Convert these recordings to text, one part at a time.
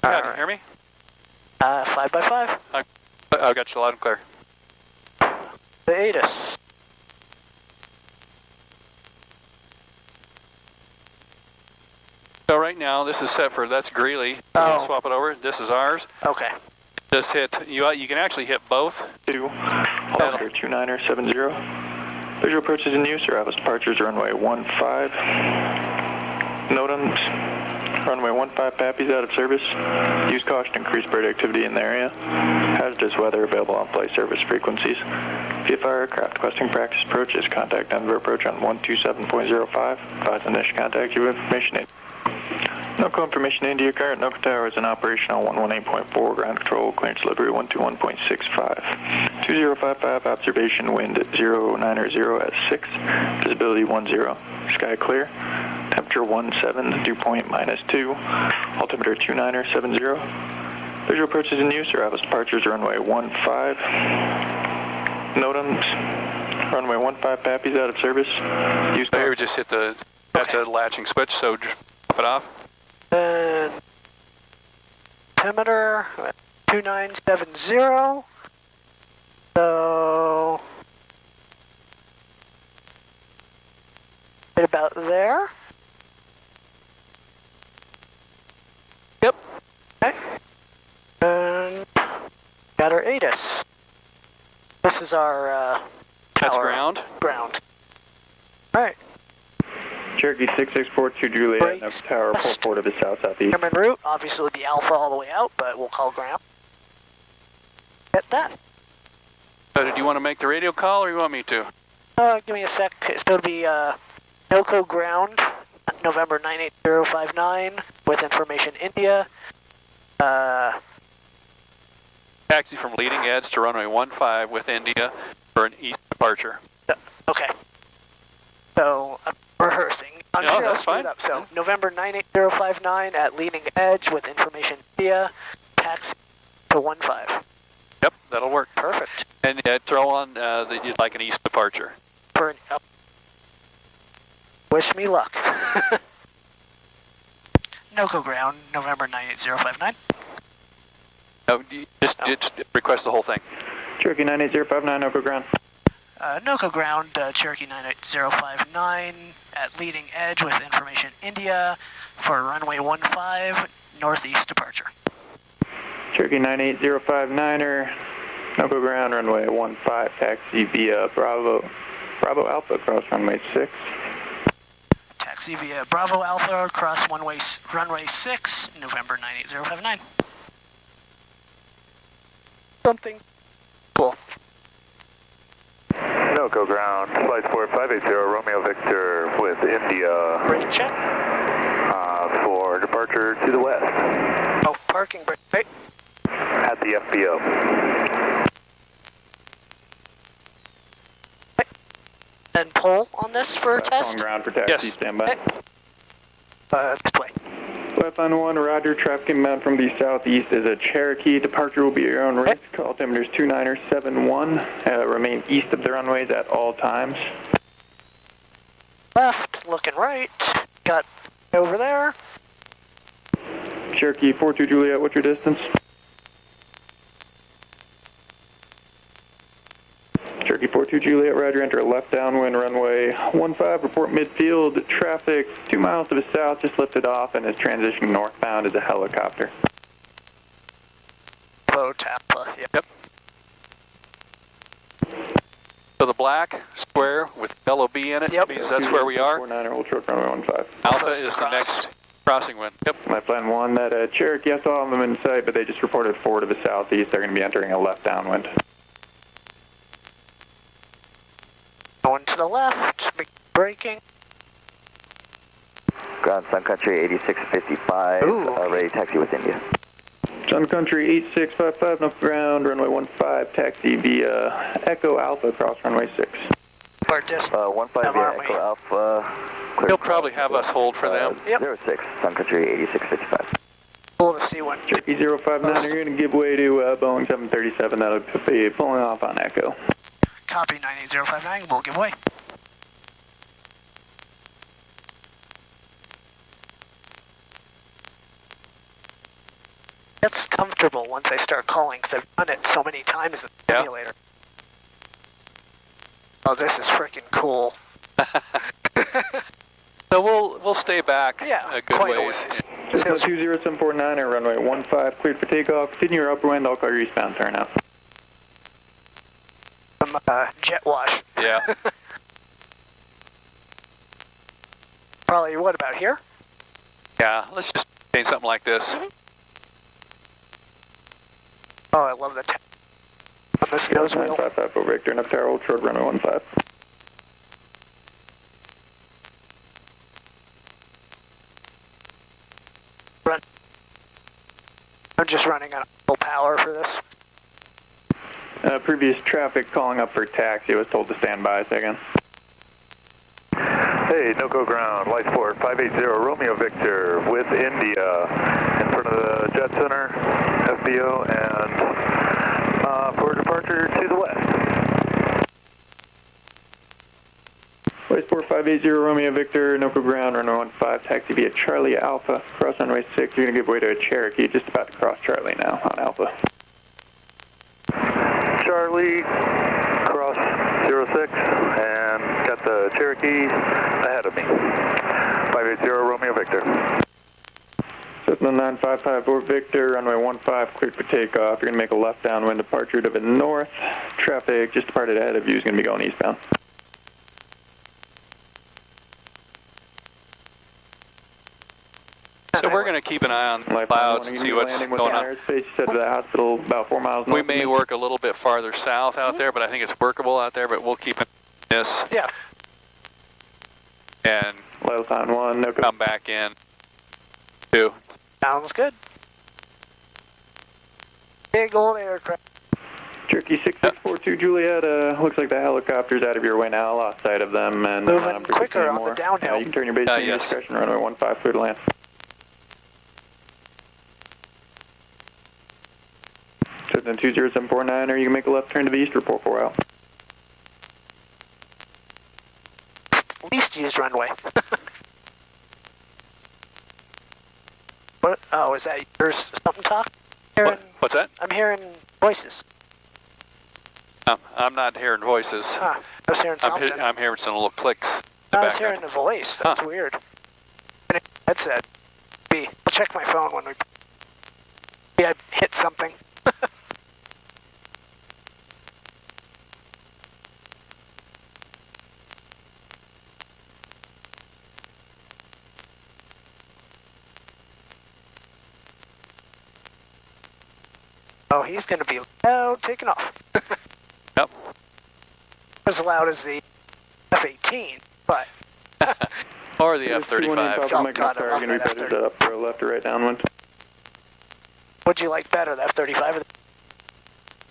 Yeah, can you hear me? 5 by 5. I got you loud and clear. The ATIS. So right now, this is set for, that's Greeley. So we'll swap it over. This is ours. Okay. Just hit, you can actually hit both. 2, altimeter 2970. Visual approaches in use, service departures runway 15. NOTAMs, runway 15 PAPI's out of service. Use caution, increased bird activity in the area. Hazardous weather available on flight service frequencies. VFR aircraft requesting practice approaches, contact Denver approach on 127.05. Advise initial contact you information. NOCO information India, current NOCO tower is in operation on 118.4, ground control, clearance delivery 121.65. 2055, observation wind at 090 at 6, visibility 10, sky clear, temperature 17, dew point -2, altimeter 2970. Visual approaches in use, arrivals departures runway 15. NOTAMs, runway 15 PAPI's out of service. Use So here we just hit the, that's a latching switch, so just pop it off. And altimeter 2970. So right about there. Yep. Okay. And got our ATIS. This is our That's tower. ground. Ground. All right. Cherokee 6642 Juliet, NOCO tower, pull forward to the south-southeast. German route, obviously the alpha all the way out, but we'll call ground. Get that. So did you want to make the radio call or you want me to? Give me a sec. So it'll be NOCO ground, November 98059, with information India. Taxi from leading edge to runway 15 with India for an east departure. Okay. So I'm rehearsing. I'm No, sure I'll that's screw it fine. up. So November 98059 at leading edge with information India, taxi to 15. Yep, that'll work. Perfect. And throw on that you'd like an east departure. For an, wish me luck. NOCO ground, November 98059. No, just request the whole thing. Cherokee 98059, NOCO ground. NOCO ground, Cherokee 98059 at leading edge with information India for runway 15, northeast departure. Cherokee 98059er, NOCO ground, runway 15, taxi via Bravo Alpha, cross runway 6. Taxi via Bravo Alpha, cross runway 6, November 98059. Something cool. NOCO ground, flight 4580, Romeo Victor with India. Brake check. For departure to the west. Oh, parking brake. Right. At the FBO. Right. And pull on this for test? On ground for taxi, Yes. standby. This way. Left on 1, roger, traffic inbound from the southeast is a Cherokee. Departure will be your own risk. Call altimeters 2971. Remain east of the runways at all times. Left, looking right. Got over there. Cherokee 42 Juliet, what's your distance? Cherokee 42 Juliet, roger, enter left downwind runway 15, report midfield. Traffic 2 miles to the south, just lifted off and is transitioning northbound as a helicopter. Low Tampa, Yep. So the black square with yellow B in it means that's where we are. 49er, hold short runway 15. Alpha is the next crossing wind. Yep. Left line 1, that Cherokee, I saw them in sight, but they just reported forward to the southeast. They're going to be entering a left downwind. Going to the left, braking. Ground Sun Country 8655, ready taxi with India. Sun Country 8655, enough ground, runway 15, taxi via Echo Alpha, cross runway 6. Or just 15 via Echo Alpha. He'll probably have us hold for them. 06, Sun Country 8655. cool to see one. Cherokee 059, you're going to give way to Boeing 737. That'll be pulling off on Echo. Copy 98059, we'll give way. comfortable once I start calling, because I've done it so many times in the simulator. Oh, this is freaking cool. So we'll stay back a good quite ways. Cessna 20749 or runway 15 cleared for takeoff. Continue your upper wind, I'll call your eastbound turn out. Some jet wash. Yeah. Probably, what about here? Yeah, let's just change something like this. Oh, I love the on this nose wheel. 955 Victor, enough tower, hold short, runway 15. I'm just running on full power for this. Previous traffic calling up for taxi was told to stand by a second. Hey, NOCO ground, light sport 580 Romeo Victor with India in front of the Jet Center, FBO, and for departure to the west. Light sport 580 Romeo Victor, NOCO ground, runway 15, taxi via Charlie Alpha, cross runway 6, you're going to give way to a Cherokee, just about to cross Charlie now on Alpha. Charlie, cross 06, and got the Cherokee ahead of me. 580 Romeo Victor. Cessna 9554 Victor, runway 15, cleared for takeoff. You're going to make a left downwind departure to the north. Traffic just departed ahead of you is going to be going eastbound. So we're going to keep an eye on the clouds and see what's going on. Airspace, you said to the hospital about 4 miles north. We may work a little bit farther south out there, but I think it's workable out there, but we'll keep it this. Yeah. And Level time 1, no come back in 2. Sounds good. Big old aircraft. Cherokee 6642 Juliet, looks like the helicopter's out of your way now. I lost sight of them. And moving quicker on the downhill. You can turn your base to your discretion, runway 15, clear to land. Cessna 20749, or you can make a left turn to the east, report 4 out. Least used runway. What? Oh, is that yours? Something talk? What's that? I'm hearing voices. I'm not hearing voices. Huh. I was hearing something. I'm hearing some little clicks. I was hearing a voice. That's weird. Headset. I'll check my phone when we... Maybe I hit something. Oh, he's going to be taking off. Yep. As loud as the F-18, but... Or the F-35. Oh, God, I love that F-35. Up or left or right downwind. What'd you like better, the F-35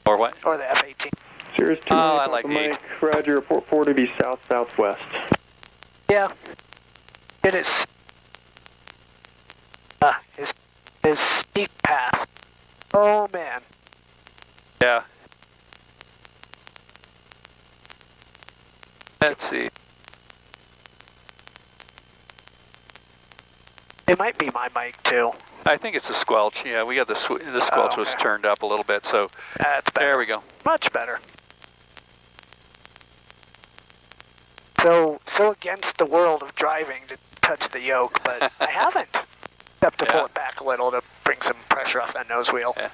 or what? Or the F-18? Cirrus 2, I like the 8. Roger, report 4 to be south-southwest. Yeah. It is... his sneak pass. Oh, man. Yeah. Let's see. It might be my mic, too. I think it's the squelch. Yeah, we got the squelch was turned up a little bit, so that's better. There we go. Much better. So against the world of driving to touch the yoke, but I haven't. Except to pull it back a little to bring some pressure off that nose wheel. Yeah.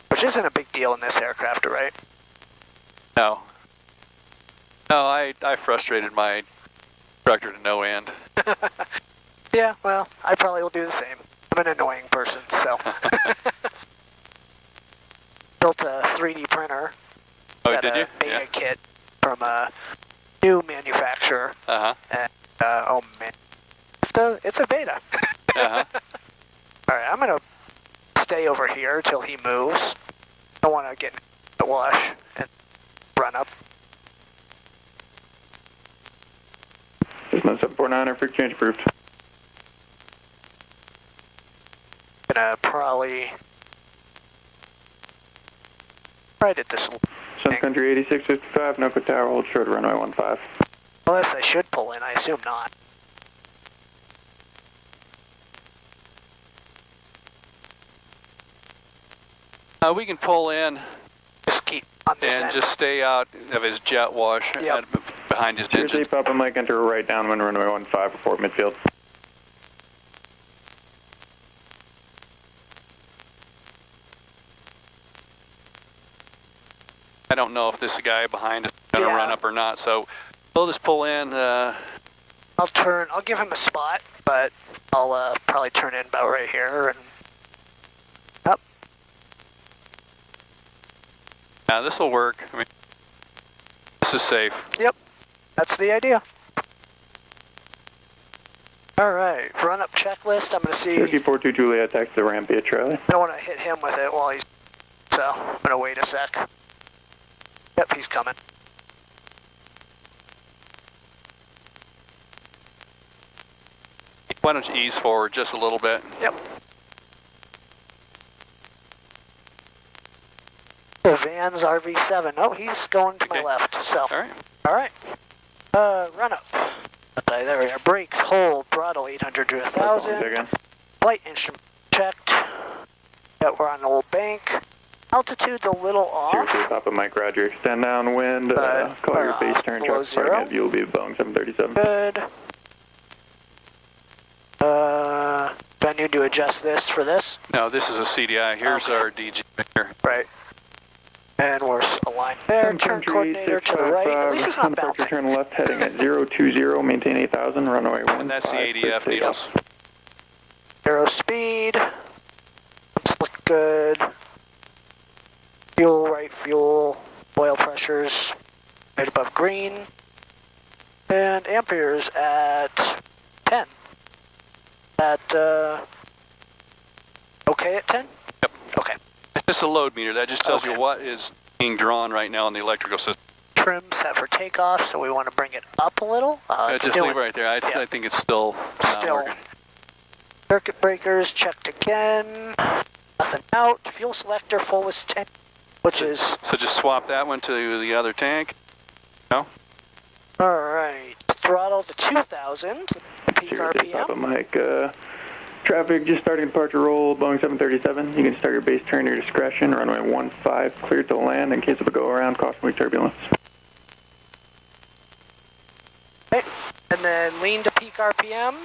Which isn't a big deal in this aircraft, right? No. No, I frustrated my instructor to no end. Yeah, well, I probably will do the same. I'm an annoying person, so. Built a 3D printer. Oh, did you? A beta kit from a new manufacturer. Uh-huh. And, oh, man. It's a beta. Uh-huh. All right, I'm going to stay over here till he moves. I don't want to get in the wash and run up. Cessna 749, for exchange approved. Gonna probably right at this. Sun Country 8655, NOCO Tower, hold short, runway 15. Unless I should pull in, I assume not. We can pull in Just keep on this and end. just stay out of his jet wash behind his engine. Jersey, Papa Mike, enter right downwind, runway 15, report midfield. I don't know if this guy behind is going to run up or not, so we'll just pull in. I'll give him a spot, but I'll probably turn in about right here and up. Yeah, this will work. I mean, this is safe. Yep, that's the idea. All right, run up checklist. I'm going to see. Turkey 42 Juliet, taxi the ramp via Charlie. I don't want to hit him with it while he's. So I'm going to wait a sec. Yep, he's coming. Why don't you ease forward just a little bit? Yep. The Van's RV7. Oh, he's going to my left. So. All right. Run up. Okay, there we are. Brakes, hold, throttle 800 to 1,000. Flight instrument checked. Yeah, we're on Old Bank. Altitude's a little off. Jersey, Papa Mike, roger. Stand downwind. Call your base turn truck. Starting at view will be Boeing 737. Good. Do I need to adjust this for this? No, this is a CDI. Here's our DG here. Right. And we're aligned there. Turn coordinator to the right. At least it's not bouncing. Turn left heading at 020, maintain 8,000, runway 15. And that's the ADF needles. Aero speed. Looks look good. Fuel, right fuel. Oil pressures right above green. And amperes at 10. Okay at 10? Yep. Okay. It's just a load meter. That just tells you what is being drawn right now in the electrical system. Trim set for takeoff, so we want to bring it up a little. Just leave it right there. I think it's still working. Circuit breakers checked again. Nothing out. Fuel selector fullest tank, which is... So just swap that one to the other tank. No? All right. Throttle to 2,000. Peak RPM. Papa Mike, traffic just starting departure roll, Boeing 737. You can start your base turn at your discretion. Runway 15, clear to land in case of a go-around. Caution weak turbulence. Okay. And then lean to peak RPM.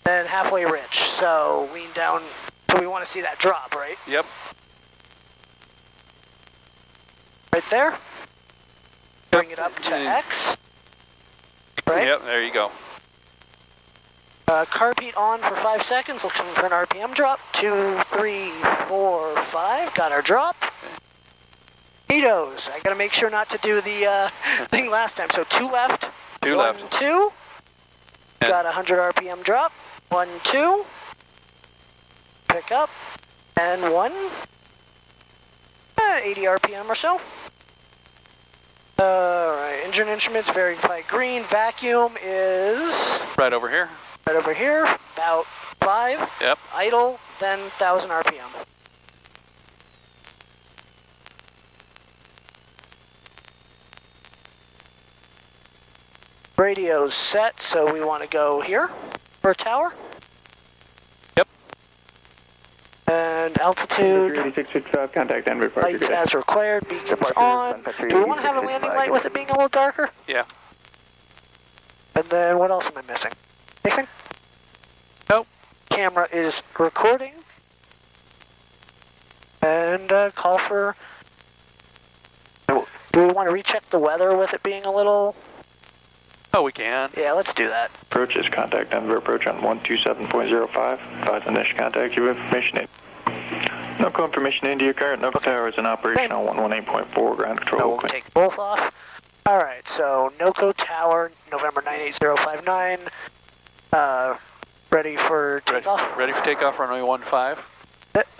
Then halfway rich. So lean down. So we want to see that drop, right? Yep. Right there. Bring it up to X. Right? Yep, there you go. Carb heat on for 5 seconds, looking for an RPM drop. 2, 3, 4, 5. Got our drop. Neatos. I gotta make sure not to do the thing last time. So 2 left. 2 1, left. 2. Got 100 RPM drop. 1, 2. Pick up. And 1. 80 RPM or so. Alright, engine instruments, verify green. Vacuum is... Right over here. Right over here, about 5. Yep. Idle, then 1,000 RPM. Radio's set, so we want to go here for a tower. Yep. And altitude. 8665, contact Denver. Lights as required, beacons on. Do we want to have a landing light with it being a little darker? Yeah. And then what else am I missing? Anything? Nope. Camera is recording. And call for... Do we want to recheck the weather with it being a little... Oh, we can. Yeah, let's do that. Approaches, contact Denver, approach on 127.05. Advise initial contact, you information in. No confirmation India, current NOCO tower is in operation on 118.4, ground control. We'll take both off. Alright, so NOCO tower, November 98059. Ready for takeoff? Ready for takeoff, runway 15.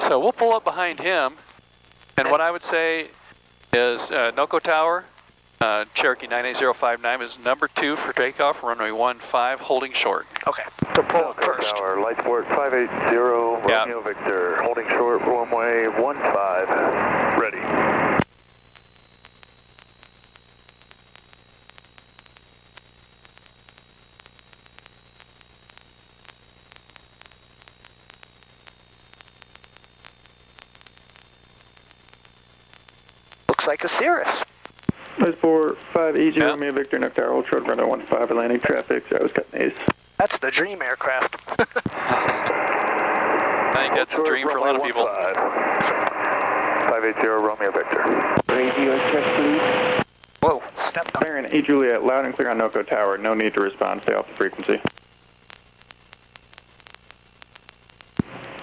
So we'll pull up behind him, and what I would say is NOCO tower, Cherokee 98059 is number 2 for takeoff, runway 15, holding short. Okay, so pull up first. Tower, light port 580, Romeo Victor, holding short, runway 15, ready. looks like a Cirrus. That's 4580 Yeah. Romeo Victor, Nook Tower, hold short, runway 15, Atlantic traffic, so I was cutting A's. That's the dream aircraft. I think that's a dream for a lot of people. 580 Romeo Victor. Radio check, please. Whoa, stepped up. Baron 8 Juliet, loud and clear on Noco Tower, no need to respond, stay off the frequency.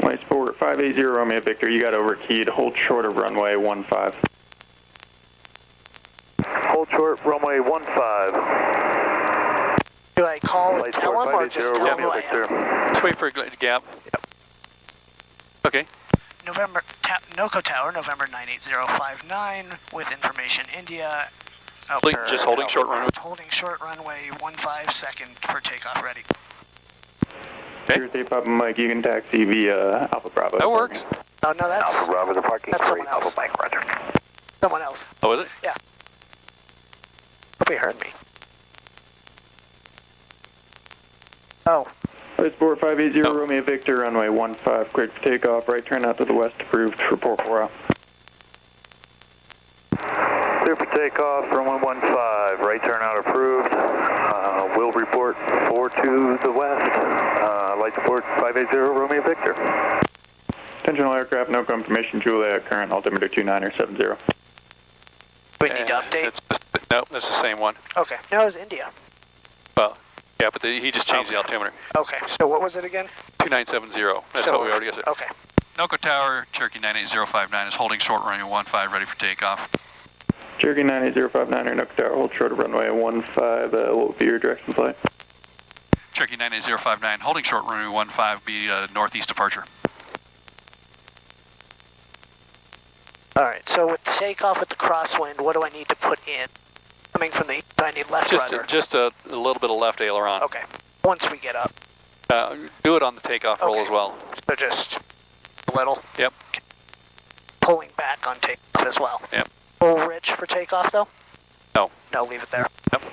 Light Sport 580 Romeo Victor, you got overkeyed, hold short of runway 15. Hold short, runway 15. Do I call and Light tell Sport him or just 580 tell him Romeo who I am? Victor. Let's wait for a gap. Yep. Okay. NOCO Tower, November 98059, with information India. Just holding short runway. Holding short runway 15 second for takeoff ready. Okay. Here's Papa Mike, you can taxi via Alpha Bravo. That works. Oh, no, that's Alpha Bravo, the parking that's free. someone else. Alpha Mike, roger. Someone else. Oh, is it? Hope he heard me. Oh, Light Sport 580 Oh. Romeo Victor, runway 15, cleared for takeoff, right turn out to the west, approved, report 4 out. Clear for takeoff, runway 15, right turn out approved. Will report 4 to the west. Light Sport 580 Romeo Victor. Attention all aircraft, no confirmation, Juliet, current altimeter 2970. we need to update. Nope, that's the same one. Okay, no, it was India. Well, yeah, but he just changed the altimeter. Okay, so what was it again? 2970. That's So- what we already said. Okay. NOCO Tower, Cherokee 98059 is holding short runway 15, ready for takeoff. Cherokee 98059 or Nook Tower, hold short of runway 15, what will be your direction flight? Cherokee 98059, holding short runway 15, be northeast departure. All right, so with the takeoff with the crosswind, what do I need to put in? Coming from the east, I need left rudder. Just a little bit of left aileron. Okay, once we get up. Do it on the takeoff roll Okay. as well. So just a little. Yep. Pulling back on takeoff as well. Yep. Full rich for takeoff though? No. No, leave it there.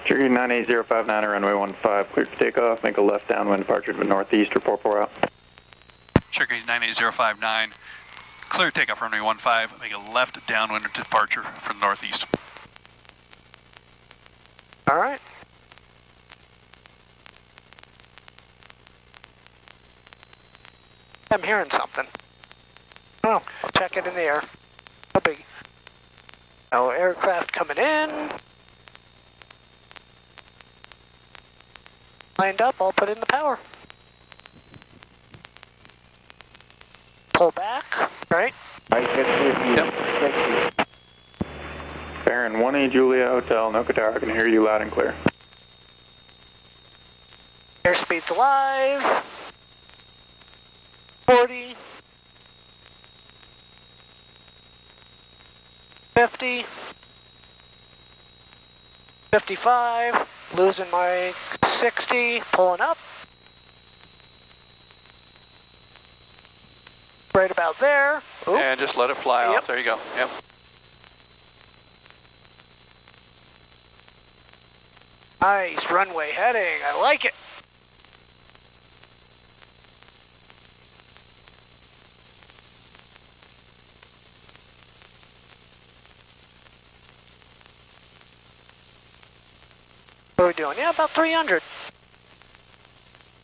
Cherokee 98059 or runway 15, cleared for takeoff, make a left downwind departure to the northeast, report 4 out. Cherokee 98059, clear takeoff runway 15, make a left downwind departure for the northeast. All right. I'm hearing something. Oh, I'll check it in the air. No big. No aircraft coming in. Lined up, I'll put in the power. Pull back, right? Yep. Baron 1A Julia Hotel, Noco Tower, I can hear you loud and clear. Airspeed's alive. 40. 50. 55. Losing my 60. Pulling up. Right about there. Oop. And just let it fly Yep. off. There you go. Yep. Nice runway heading. I like it. What are we doing? Yeah, about 300.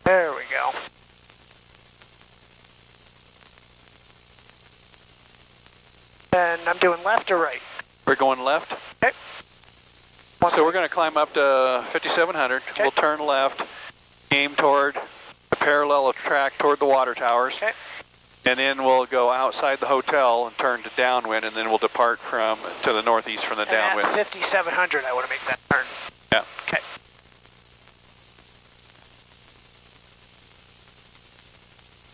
There we go. And I'm doing left or right? We're going left. Okay. So we're going to climb up to 5700. Okay. We'll turn left, aim toward a parallel track toward the water towers. Okay. And then we'll go outside the hotel and turn to downwind, and then we'll depart to the northeast from the And downwind. at 5700, I want to make that turn. Yeah. Okay.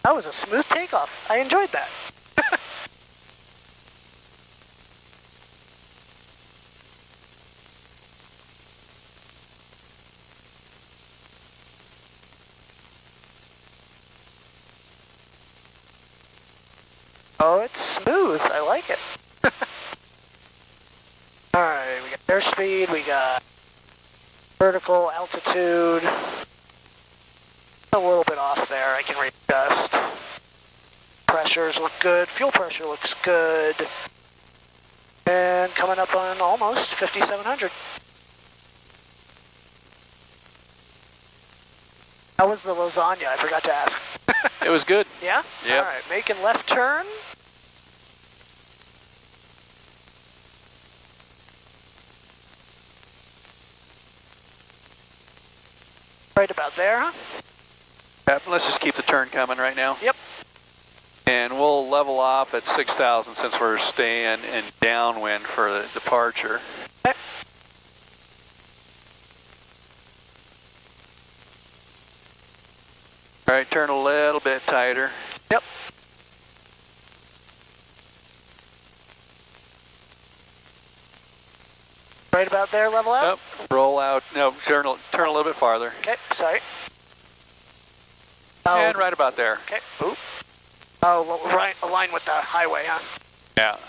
That was a smooth takeoff. I enjoyed that. Oh, it's smooth. I like it. All right, we got airspeed, we got vertical altitude. A little bit off there. I can readjust. Pressures look good. Fuel pressure looks good. And and coming up on almost 5,700. How was the lasagna? I forgot to ask. It was good. Yeah? Yeah. All right, making left turn. Right about there, huh? Yep, let's just keep the turn coming right now. Yep. And we'll level off at 6,000 since we're staying in downwind for the departure. Okay. All right, turn a little bit tighter. Yep. Right about there, level out? Yep, roll out. No, turn a little bit farther. Okay, sorry. And right about there. Okay. Ooh. Oh, well, right, align with the highway, huh? Yeah. Is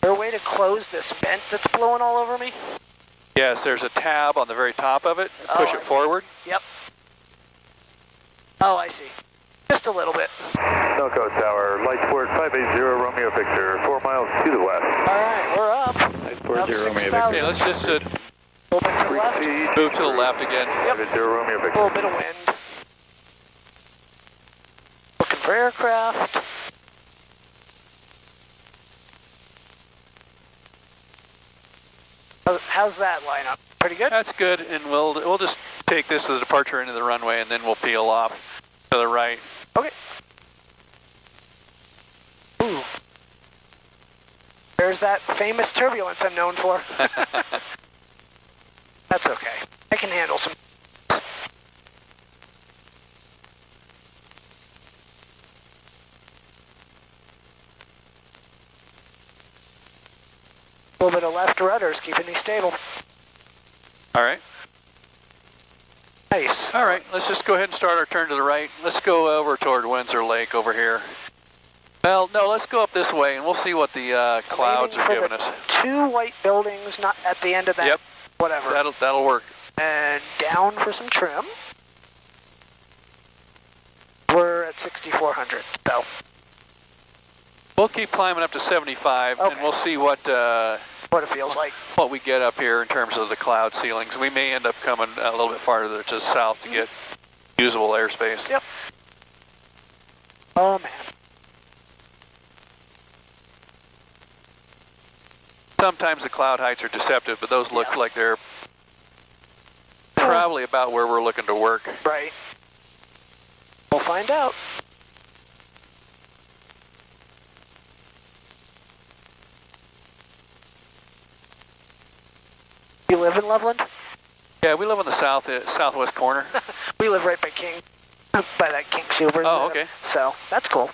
there a way to close this vent that's blowing all over me? Yes, there's a tab on the very top of it. Push it forward. Yep. Oh, I see. Just a little bit. Snowcoast Tower, Lightsport 580 Romeo Victor, 4 miles to the west. All right, we're up. Lightsport 0 Romeo Victor. Okay, let's just A little bit to the left. move to the left again. Yep. 580 Romeo A Victor. little bit of wind. Looking for aircraft. How's that line up? Pretty good? That's good, and we'll just take this to the departure into the runway, and then we'll peel off to the right. Okay. Ooh. There's that famous turbulence I'm known for. That's okay. I can handle some. A little bit of left rudders, keeping me stable. All right. Nice. All right, let's just go ahead and start our turn to the right. Let's go over toward Windsor Lake over here. Well, no, let's go up this way, and we'll see what the clouds are giving us. 2 white buildings, not at the end of that. Yep. Whatever. That'll work. And down for some trim. We're at 6,400, so. We'll keep climbing up to 75, Okay. and we'll see what What it feels like. what we get up here in terms of the cloud ceilings. We may end up coming a little bit farther to the south to get usable airspace. Yep. Oh, man. Sometimes the cloud heights are deceptive, but those look like they're probably about where we're looking to work. Right. We'll find out. You live in Loveland? Yeah, we live on the southwest corner. We live right by King, by that King Super. Oh, okay. So, that's cool.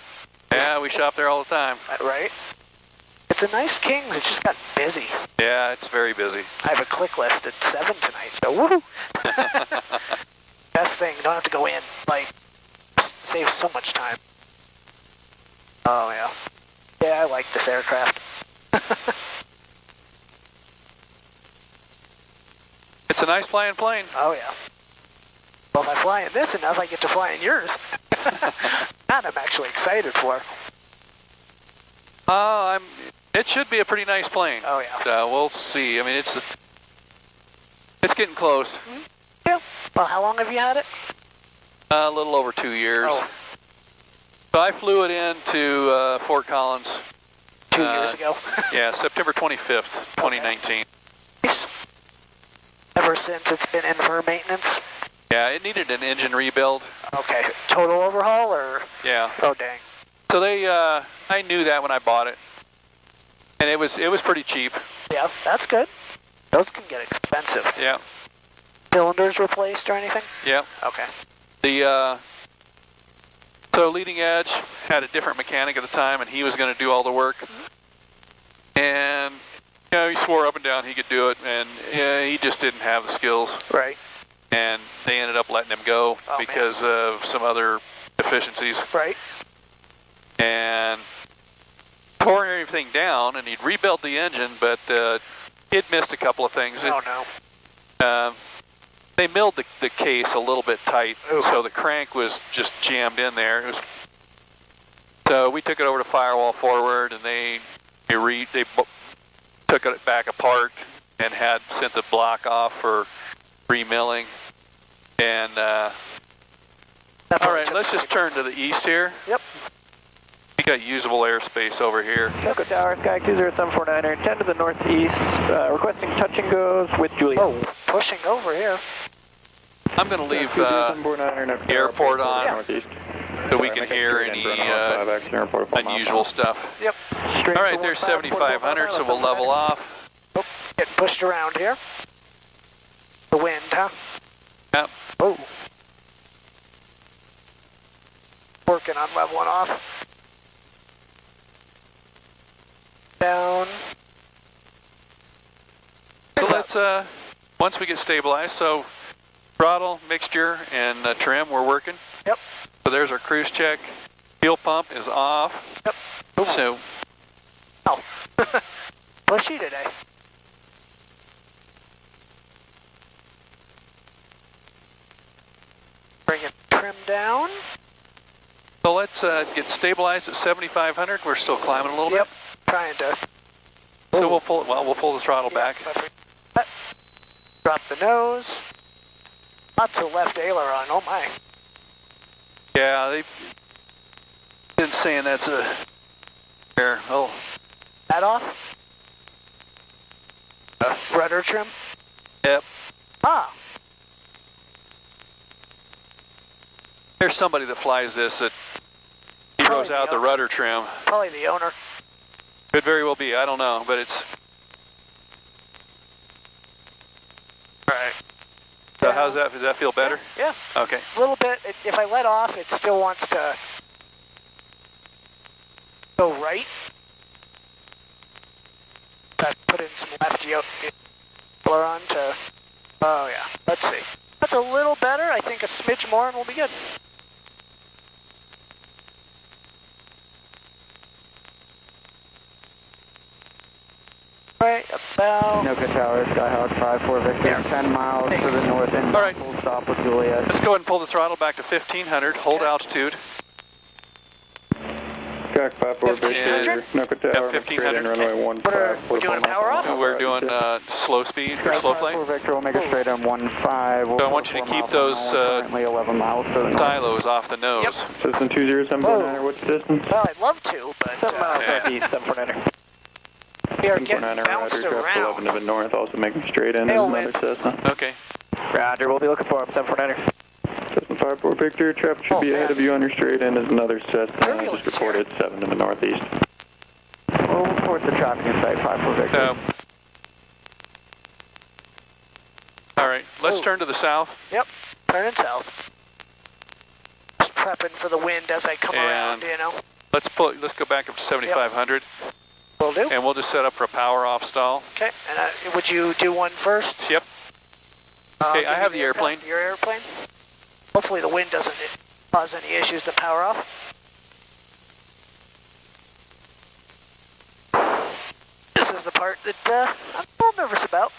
Yeah, we shop there all the time. Right? It's a nice King's, it's just got busy. Yeah, it's very busy. I have a click list at 7 tonight, so woohoo! Best thing, don't have to go in. Like, saves so much time. Oh, yeah. Yeah, I like this aircraft. It's a nice flying plane. Oh, yeah. Well, if I fly in this enough, I get to fly in yours. That I'm actually excited for. It should be a pretty nice plane. Oh, yeah. So we'll see. I mean, it's getting close. Mm-hmm. Yeah. Well, how long have you had it? A little over 2 years. Oh. So I flew it into Fort Collins. 2 years ago. Yeah, September 25th, 2019. Nice. Ever since it's been in for maintenance? Yeah, it needed an engine rebuild. Okay. Total overhaul or? Yeah. Oh, dang. So I knew that when I bought it, and it was pretty cheap. Yeah, that's good. Those can get expensive. Yeah. Cylinders replaced or anything? Yeah. Okay. So Leading Edge had a different mechanic at the time, and he was going to do all the work. And he swore up and down he could do it, and he just didn't have the skills. Right. And they ended up letting him go because of some other deficiencies. Right. And tore everything down, and he'd rebuilt the engine, but it missed a couple of things. Oh, no. They milled the case a little bit tight, so the crank was just jammed in there. It was So we took it over to firewall forward, and they took it back apart and had sent the block off for remilling. And all right, let's just turn to the east here. Yep. We got usable airspace over here. Echo Tower, Sky 20749er, 10 to the northeast, requesting touch and goes with Juliet. Oh, pushing over here. I'm going to leave the airport on so we can hear any unusual stuff. Yep. All right, there's 7,500, so we'll level off. Oh, getting pushed around here. The wind, huh? Yep. Oh. Working on leveling off. Down. So let's, once we get stabilized, so throttle, mixture, and trim, we're working. Yep. So there's our cruise check. Fuel pump is off. Yep. Ooh. So. Oh. Pushy today. Bringing trim down. So let's get stabilized at 7,500. We're still climbing a little bit. Trying to. So we'll pull the throttle back. Drop the nose. Lots of left aileron. Oh my. Yeah, they've been saying that's a there. Oh. That off? Rudder trim? Yep. Ah. There's somebody that flies this that he Probably goes out the rudder trim. Probably the owner. Could very well be. I don't know, but it's. Right. So how's that? Does that feel better? Yeah. Okay. A little bit. If I let off, it still wants to go right. I put in some left aileron to. Oh yeah. Let's see. That's a little better. I think a smidge more and we'll be good. Right about. Noka Tower, Skyhawk 5-4 Victor, 10 miles to the north and all right. Full stop with Juliet. Let's go ahead and pull the throttle back to 1,500. Hold altitude. Skyhawk 5-4 Victor, Noka Tower, 1,500. runway 15. What are we doing? Power off? We're doing slow speed or slow flight. 5-4 Victor, we'll make it straight on 15. So I want you to keep those 11 miles to the north. silos off the nose. Cessna 20749er, what's the distance? Well, I'd love to, but 7 miles southeast, 749er. we are getting 749er, bounced Roger, around. 11 to the north, also making straight in is another Cessna. Okay. Roger, we'll be looking for him, 749er. Cessna 5-4 Victor, traffic should be ahead of you on your straight in is another Cessna, just reported 7 to the northeast. We'll report the traffic inside 5-4 Victor. All right, let's turn to the south. Yep, turning south. Just prepping for the wind as I come around, you know. Let's go back up to 7,500. Will do. And we'll just set up for a power off stall. Okay, and would you do one first? Yep. Okay, I have the airplane. Your airplane? Hopefully the wind doesn't cause any issues to power off. This is the part that I'm a little nervous about.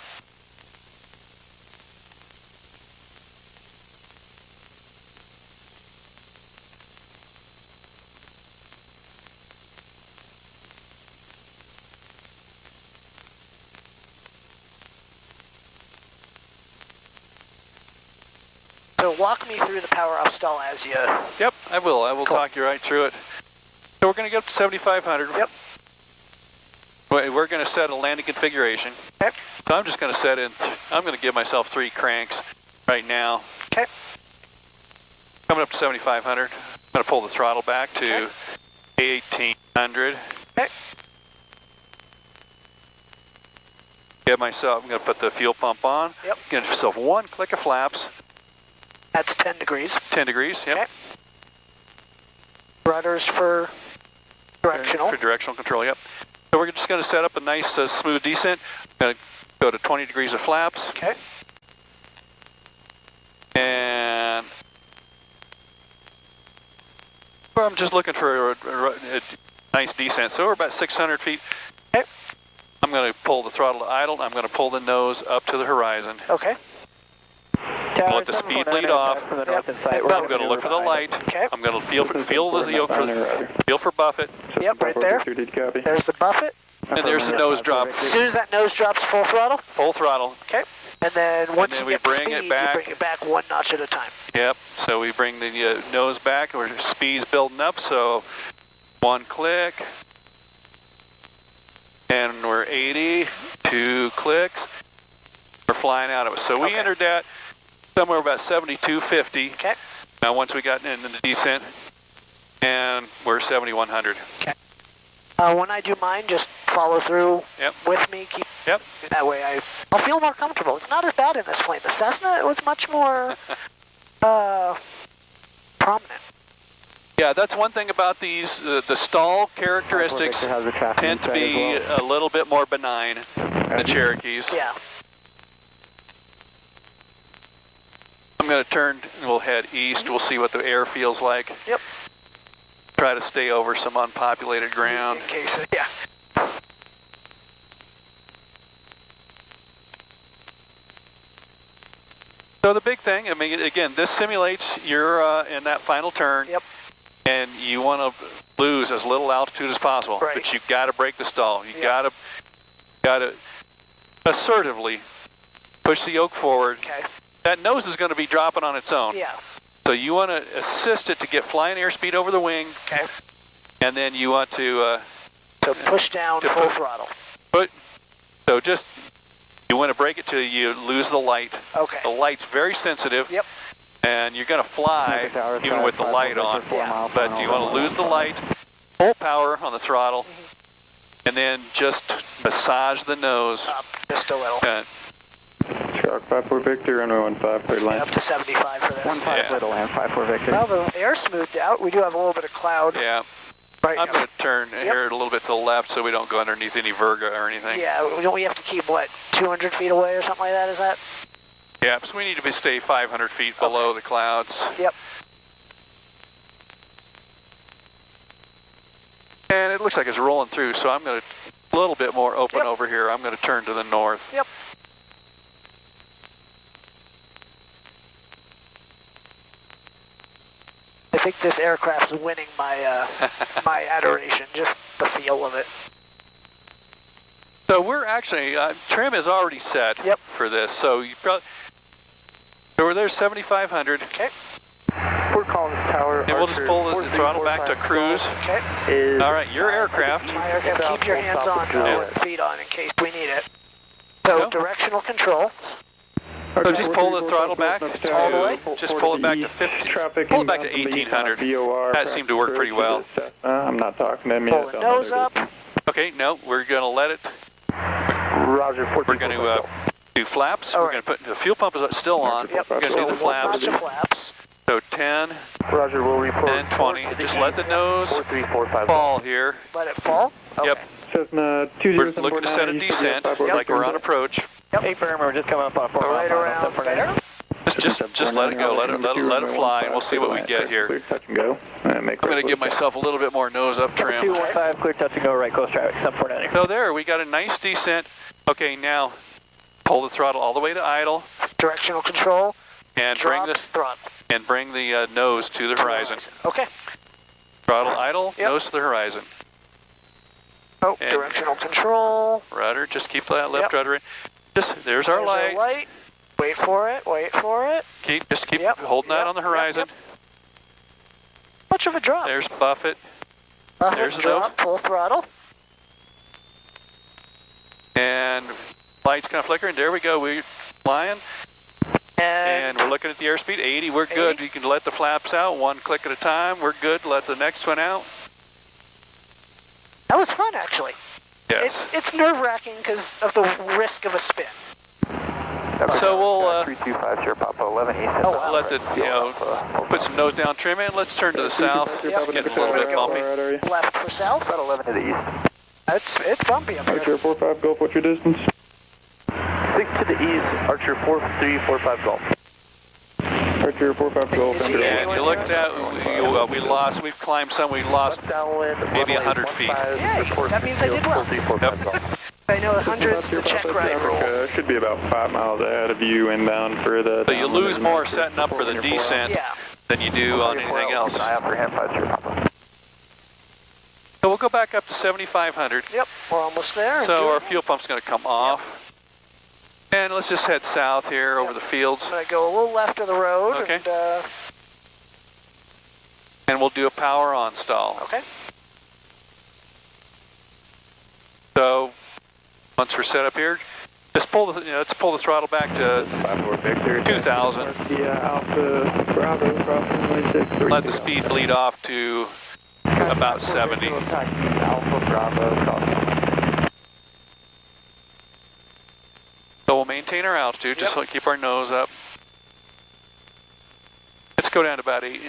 So walk me through the power off stall as you... Yep, I will. I will talk you right through it. So we're going to get up to 7,500. Yep. We're going to set a landing configuration. Okay. So I'm just going to set in, I'm going to give myself 3 cranks right now. Okay. Coming up to 7,500. I'm going to pull the throttle back to 1,800. Okay. Give myself, I'm going to put the fuel pump on. Yep. Give myself 1 click of flaps. That's 10 degrees. 10 degrees, yep. Okay. Rudders for directional. For directional control, yep. So we're just going to set up a nice smooth descent. Going to go to 20 degrees of flaps. Okay. And I'm just looking for a nice descent. So we're about 600 feet. Okay. I'm going to pull the throttle to idle. I'm going to pull the nose up to the horizon. Okay. We'll let the speed lead off. I'm going to look for the light. Okay. I'm going to feel the yoke feel for buffet. Yep, right there. There's the buffet. And there's the nose drop. As soon as that nose drops, full throttle. Full throttle. Okay. And then once we you get bring speed, it back. you bring it back one notch at a time. Yep. So we bring the nose back. Our speed's building up. So one click. And we're 80. 2 clicks. We're flying out of it. So we entered that somewhere about 7250. Okay. Now once we got into the descent, and we're 7100. Okay. When I do mine, just follow through with me. Keep that way. I'll feel more comfortable. It's not as bad in this plane. The Cessna, it was much more prominent. Yeah, that's one thing about these. The stall characteristics tend to be a little bit more benign than the Cherokees. Yeah. I'm going to turn and we'll head east. We'll see what the air feels like. Yep. Try to stay over some unpopulated ground. In case, yeah. So the big thing, I mean, again, this simulates you're in that final turn. Yep. And you want to lose as little altitude as possible. Right. But you got to break the stall. You got to assertively push the yoke forward. Okay. That nose is going to be dropping on its own. Yeah. So you want to assist it to get flying airspeed over the wing. Okay. And then you want to push down full throttle. So just you want to break it till you lose the light. Okay. The light's very sensitive. Yep. And you're going to fly even with the light on. Yeah. But you want to lose the light, full power on the throttle, and then just massage the nose. Up just a little. Shark 54 Victor, runway 15, cleared line. Up to 75 for this. 15, clear to land, 54 Victor. Well, the air smoothed out. We do have a little bit of cloud. Yeah. Right. I'm going to turn here a little bit to the left so we don't go underneath any verga or anything. Yeah, don't we have to keep, what, 200 feet away or something like that, is that? Yeah, so we need to stay 500 feet below the clouds. Yep. And it looks like it's rolling through, so I'm going to a little bit more open over here. I'm going to turn to the north. Yep. I think this aircraft's winning my my adoration, just the feel of it. So we're actually, trim is already set for this, so you probably, so there's 7,500. Okay. Fort Collins Tower, and we'll just pull the throttle back to cruise. Okay. All right, your aircraft. My aircraft, keep your hands on, feet on in case we need it. So directional control. So just pull the throttle back all the way. Just pull it back to 50. Pull it back to 1,800. That seemed to work pretty well. I'm not talking to me. Pull the nose up. Okay, no, we're going to let it. Roger. We're going to do flaps. We're going to put the fuel pump is still on. Yep. We're going to do the flaps. Flaps. So 10. Roger. We'll report. 10, 20. Just let the nose fall here. Let it fall. Okay. Yep. Cessna 20. We're looking to set a descent like we're on approach. Yep. Hey, firm, we're just coming up on 4 right around there. Just let it go. Let it fly, and we'll see what we get here. Clear touch and go. I'm going to give myself a little bit more nose up trim. 215, clear touch and go, right coast traffic, 749. So there, we got a nice descent. Okay, now pull the throttle all the way to idle. Directional control. And bring the nose to the horizon. Okay. Throttle idle, nose to the horizon. Oh, and directional control. Rudder, just keep that left rudder in. There's our light. Wait for it, wait for it. Just keep holding that on the horizon. Much of a drop. There's buffet. There's the drop, nose. full throttle. And light's kind of flickering. There we go. We're flying. And we're looking at the airspeed, 80. We're good. You can let the flaps out, one click at a time. We're good. Let the next one out. That was fun, actually. Yes. It's nerve-wracking because of the risk of a spin. So we'll 325, Sierra Papa 11 East. Let the, put some nose down trim in. Let's turn to the south. It's getting a little bit bumpy. Left for south. About 11 to the east. It's bumpy up here. Archer 45 Golf, what's your distance? 6 to the east, Archer 4345 Golf. Archer 45 Golf. And you looked at, we lost, we've climbed some, we lost maybe 100 feet. Yay, that means I did well. I know 100's the check right rule. Should be about 5 miles ahead of you inbound for the... So you lose more setting up for the descent than you do on anything else. So we'll go back up to 7,500. Yep, we're almost there. So our fuel pump's going to come off. And let's just head south here over the fields. I'm going to go a little left of the road. Okay. And we'll do a power on stall. Okay. So once we're set up here, just pull the let's pull the throttle back to 2,000. Let the speed bleed off to about 70. So we'll maintain our altitude, just keep our nose up. Let's go down to about 8.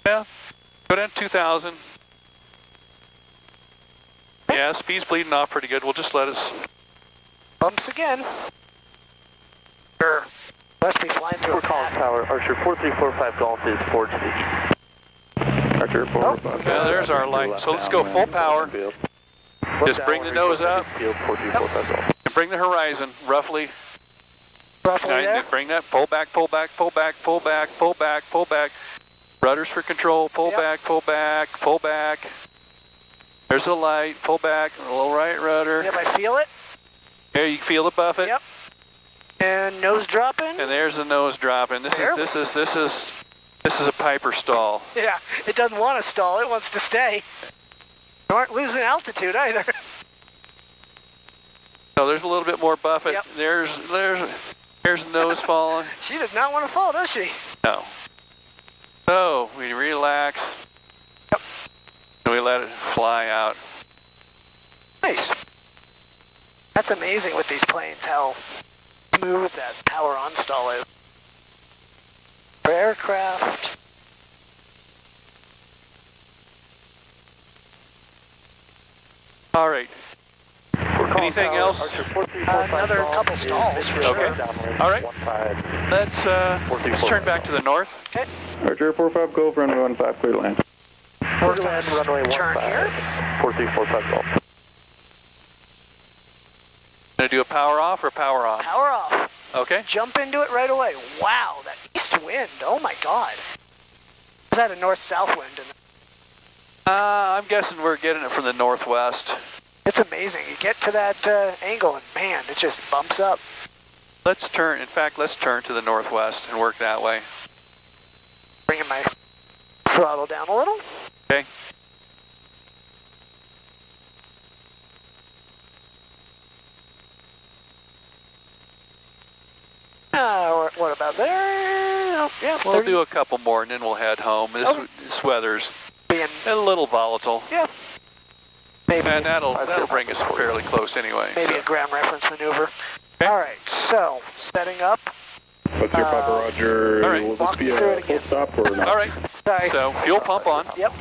Go down to 2,000. Yeah, speed's bleeding off pretty good. We'll just let us... Bumps again. Sure. Must be flying through a Collins Tower, Archer 4345 Golf is forward to the east. Archer 445. Yeah, there's our light. So let's go full power. Just bring the nose up. And bring the horizon roughly. There. Bring that, pull back, pull back, pull back, pull back, pull back, pull back. Rudders for control, pull back, pull back, pull back. There's the light, pull back, a little right rudder. Yep, I feel it. There, you feel the buffet. Yep. And nose dropping. And there's the nose dropping. This is a Piper stall. Yeah, it doesn't want to stall, it wants to stay. You aren't losing altitude either. So there's a little bit more buffet. Yep. There's the nose falling. She does not want to fall, does she? No. So we relax. Yep. And we let it fly out. Nice. That's amazing with these planes, how smooth that power on stall is. For aircraft. All right. Anything else? Another couple stalls for sure. All right. Let's turn back to the north. Okay. Archer 45 Golf, runway 15, clear to land. Northwest runway turn here. 4345 Golf. Gonna do a power off or power on? Power off. Okay. Jump into it right away. Wow, that east wind. Oh my God. Is that a north-south wind? I'm guessing we're getting it from the northwest. It's amazing. You get to that angle and man, it just bumps up. Let's turn to the northwest and work that way. Bringing my throttle down a little. Okay. What about there? Oh, yeah, We'll do a couple more and then we'll head home. This weather's being a little volatile. Yeah. Maybe. And that'll bring us fairly close anyway. Maybe a ground reference maneuver. Okay. All right, so setting up. What's your Papa Roger? All right. Will this be a full stop or not? All right. Sorry. So fuel pump on. Yep.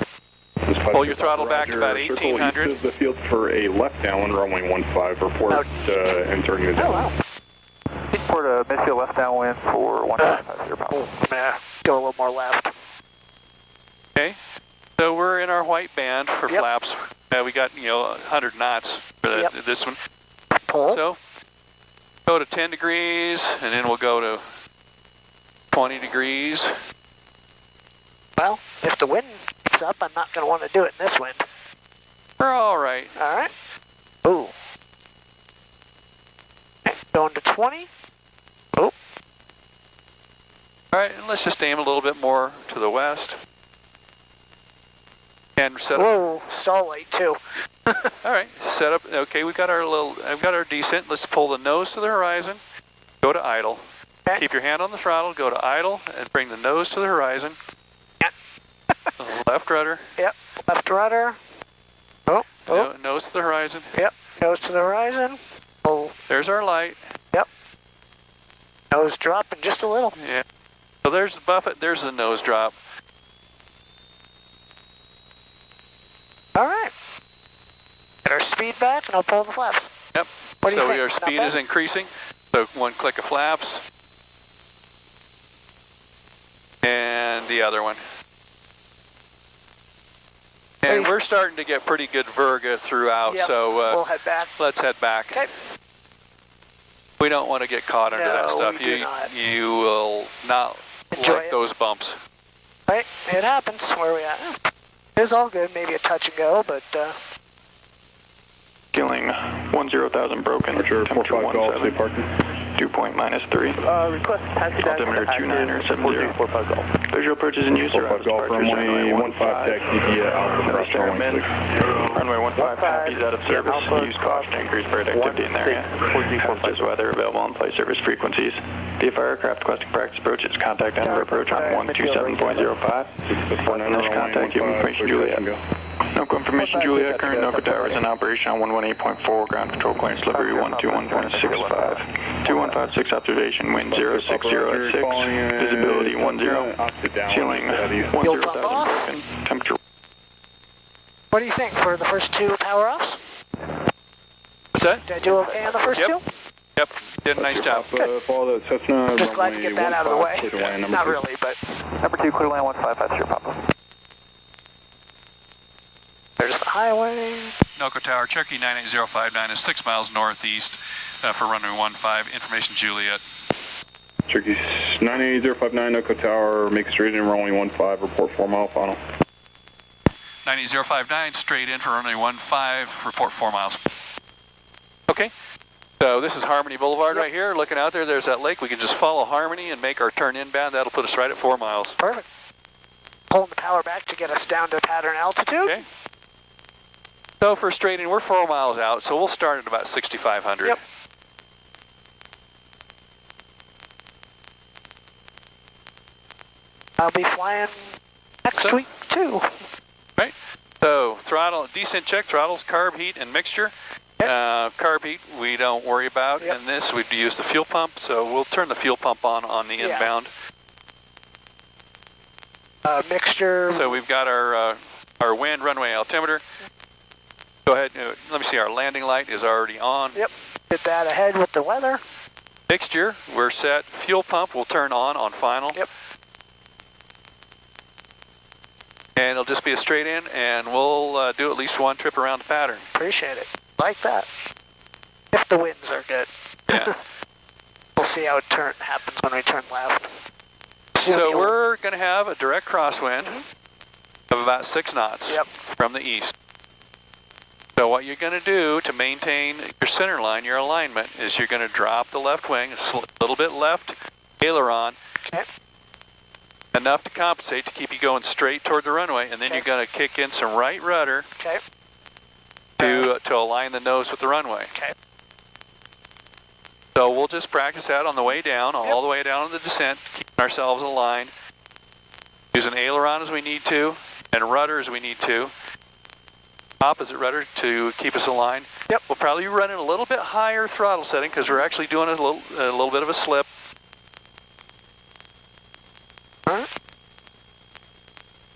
Pull your throttle back to about 1,800. The field for a left downwind, runway 15, report entering the Oh, wow. Report a midfield left downwind for 150 pounds. I'm going to go a little more left. Okay. So we're in our white band for flaps. We got, 100 knots for this one. Pull. So go to 10 degrees, and then we'll go to 20 degrees. Well, if the wind keeps up, I'm not going to want to do it in this wind. We're all right. All right. Ooh. Okay, going to 20. Oh. All right, and let's just aim a little bit more to the west. And set up. Whoa, stall light too. All right, set up. Okay, I've got our descent. Let's pull the nose to the horizon. Go to idle. Okay. Keep your hand on the throttle. Go to idle and bring the nose to the horizon. Left rudder. Yep. Left rudder. Oh. No, nose to the horizon. Yep. Nose to the horizon. Oh. There's our light. Yep. Nose dropping just a little. Yeah. So there's the buffet. There's the nose drop. All right. Get our speed back, and I'll pull the flaps. Yep. What do you so think? our speed is increasing. So one click of flaps. And the other one. And we're starting to get pretty good verga throughout, so we'll head back. Let's head back. Okay. We don't want to get caught under that stuff. We do not. You will not like those bumps. Right, it happens. Where are we at? It's all good. Maybe a touch and go, but. Killing 10,000 broken. Temperature 45 Golf, stay parking. Dew point -3. Request taxi back. Altimeter 2970. 45 Golf. Visual approaches in use. 45 Golf, runway 15 taxi Alpha Cross runway 6. Runway 15 Pappy's out of service. Use caution to increase bird activity in the area. Hazardous weather available on flight service frequencies. VFR aircraft requesting practice approaches. Contact end of approach on 127.05. Finish contact, give information Juliet. No confirmation Juliet. Current NOCO tower is in operation on 118.4. Ground control clearance delivery 121.65. 2156 observation. Wind 060 at 6. Visibility 10. Ceiling 10,000 broken. Temperature. What do you think for the first two power offs? What's that? Did I do okay on the first two? Yep, did a nice job. Follow the Cessna. Just glad to get that out of the way. Not really, but. Number 2, clear land 1550, Papa. There's the highway. NOCO Tower, Cherokee 98059 is 6 miles northeast for runway 15. Information Juliet. Cherokee 98059, NOCO Tower, make straight in runway 15, report 4 mile final. 98059, straight in for runway 15, report 4 miles. Okay, so this is Harmony Boulevard right here. Looking out there, there's that lake. We can just follow Harmony and make our turn inbound. That'll put us right at 4 miles. Perfect. Pulling the power back to get us down to pattern altitude. Okay. So for straight in, we're 4 miles out, so we'll start at about 6,500. Yep. I'll be flying next week too. Right. So throttle, descent check, throttles, carb heat, and mixture. Carb heat we don't worry about in this. We use the fuel pump, so we'll turn the fuel pump on the inbound. Mixture. So we've got our wind runway altimeter. Go ahead. Let me see. Our landing light is already on. Yep. Get that ahead with the weather. Mixture, we're set. Fuel pump will turn on final. Yep. And it'll just be a straight in, and we'll do at least one trip around the pattern. Appreciate it. Like that. If the winds are good. Yeah. We'll see how it happens when we turn left. So we're going to have a direct crosswind of about 6 knots from the east. So what you're going to do to maintain your center line, your alignment, is you're going to drop the left wing a little bit left, aileron, enough to compensate to keep you going straight toward the runway, and then you're going to kick in some right rudder to align the nose with the runway. So we'll just practice that on the way down, all the way down on the descent, keeping ourselves aligned, using aileron as we need to, and rudder as we need to. Opposite rudder to keep us aligned. We'll probably be running a little bit higher throttle setting because we're actually doing a little bit of a slip.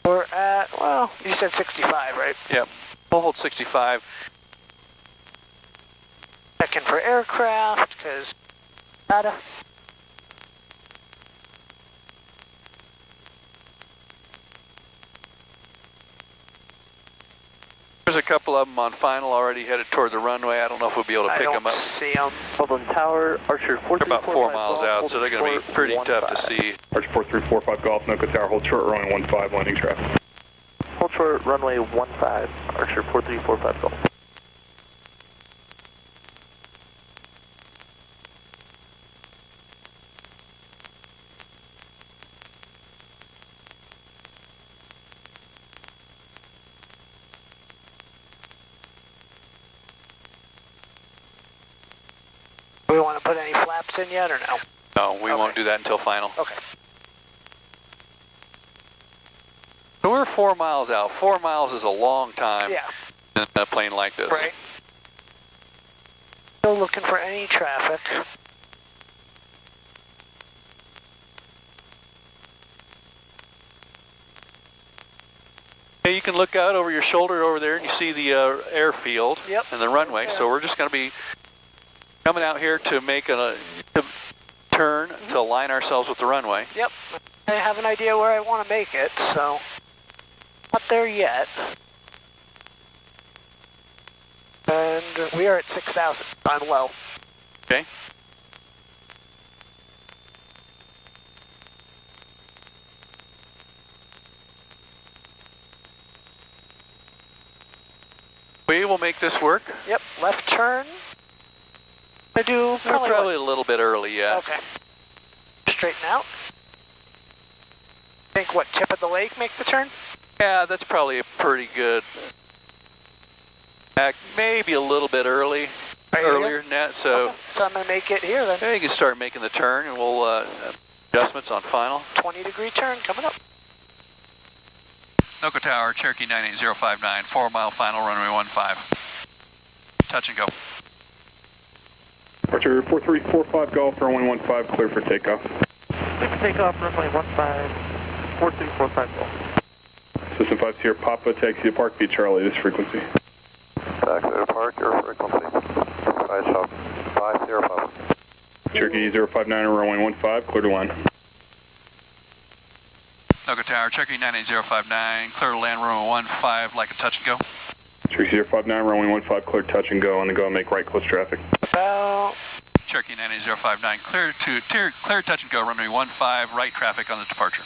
We're at, well, you said 65, right? Yep. We'll hold 65. Checking for aircraft because data. There's a couple of them on final already headed toward the runway. I don't know if we'll be able to pick them up. I don't see them. Dublin Tower, Archer 4345 They're about 4 miles out, so they're going to be pretty tough to see. Archer 4345 Golf, NOCO Tower, hold short, runway 15, landing traffic. Hold short, runway 15, Archer 4345 Golf. Do we want to put any flaps in yet or no? No, we won't do that until final. Okay. So we're 4 miles out. 4 miles is a long time in a plane like this. Right. Still looking for any traffic. Hey, you can look out over your shoulder over there and you see the airfield and the runway. So we're just going to be coming out here to make a turn to align ourselves with the runway. Yep. I have an idea where I want to make it, so not there yet. We are at 6,000 on low. Okay. We will make this work. Yep, left turn. I do We're probably, probably a little bit early, yeah. Okay. Straighten out. Think what, tip of the lake make the turn? Yeah, that's probably a pretty good. Maybe a little bit earlier than that. So, okay. So I'm going to make it here then. yeah, you can start making the turn, and we'll adjustments on final. 20-degree turn coming up. NOCO Tower, Cherokee 98059, 4-mile final, runway 15. Touch and go. Departure 4345 Golf, runway 15, clear for takeoff. Clear for takeoff, runway 15, 4345 Golf. System 5 Sierra Papa, taxi to Park Beach Charlie, this frequency. Taxi to Park, your frequency. 5 Sierra Papa. Cherokee 059, runway 15, clear to land. NOCO Tower, Cherokee 98059, clear to land, runway 15, like a touch and go. Cherokee 059, runway 15, clear touch and go, on the go and make right close traffic. About Cherokee 98059, clear touch and go, runway 15, right traffic on the departure.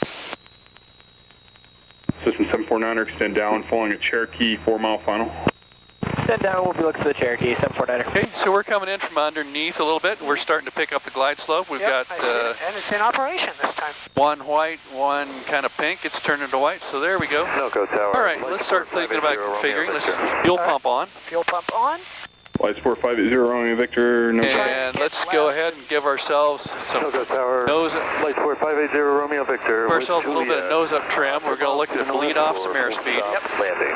System 749er, extend down, following a Cherokee 4-mile final. Extend down, we'll be looking for the Cherokee, 749er. Okay, so we're coming in from underneath a little bit. We're starting to pick up the glide slope. We've got I see it. And it's in operation this time. one white, one kind of pink. It's turned into white, so there we go. NOCO Tower. All right, let's start thinking about configuring. Let's fuel pump on. Fuel pump on. Lights 4580, Romeo Victor, no And let's go ahead and give ourselves some NOCO Tower. nose, Light 4580 Romeo Victor. give ourselves a little bit of nose up trim. We're going to look to bleed off some airspeed. Landing.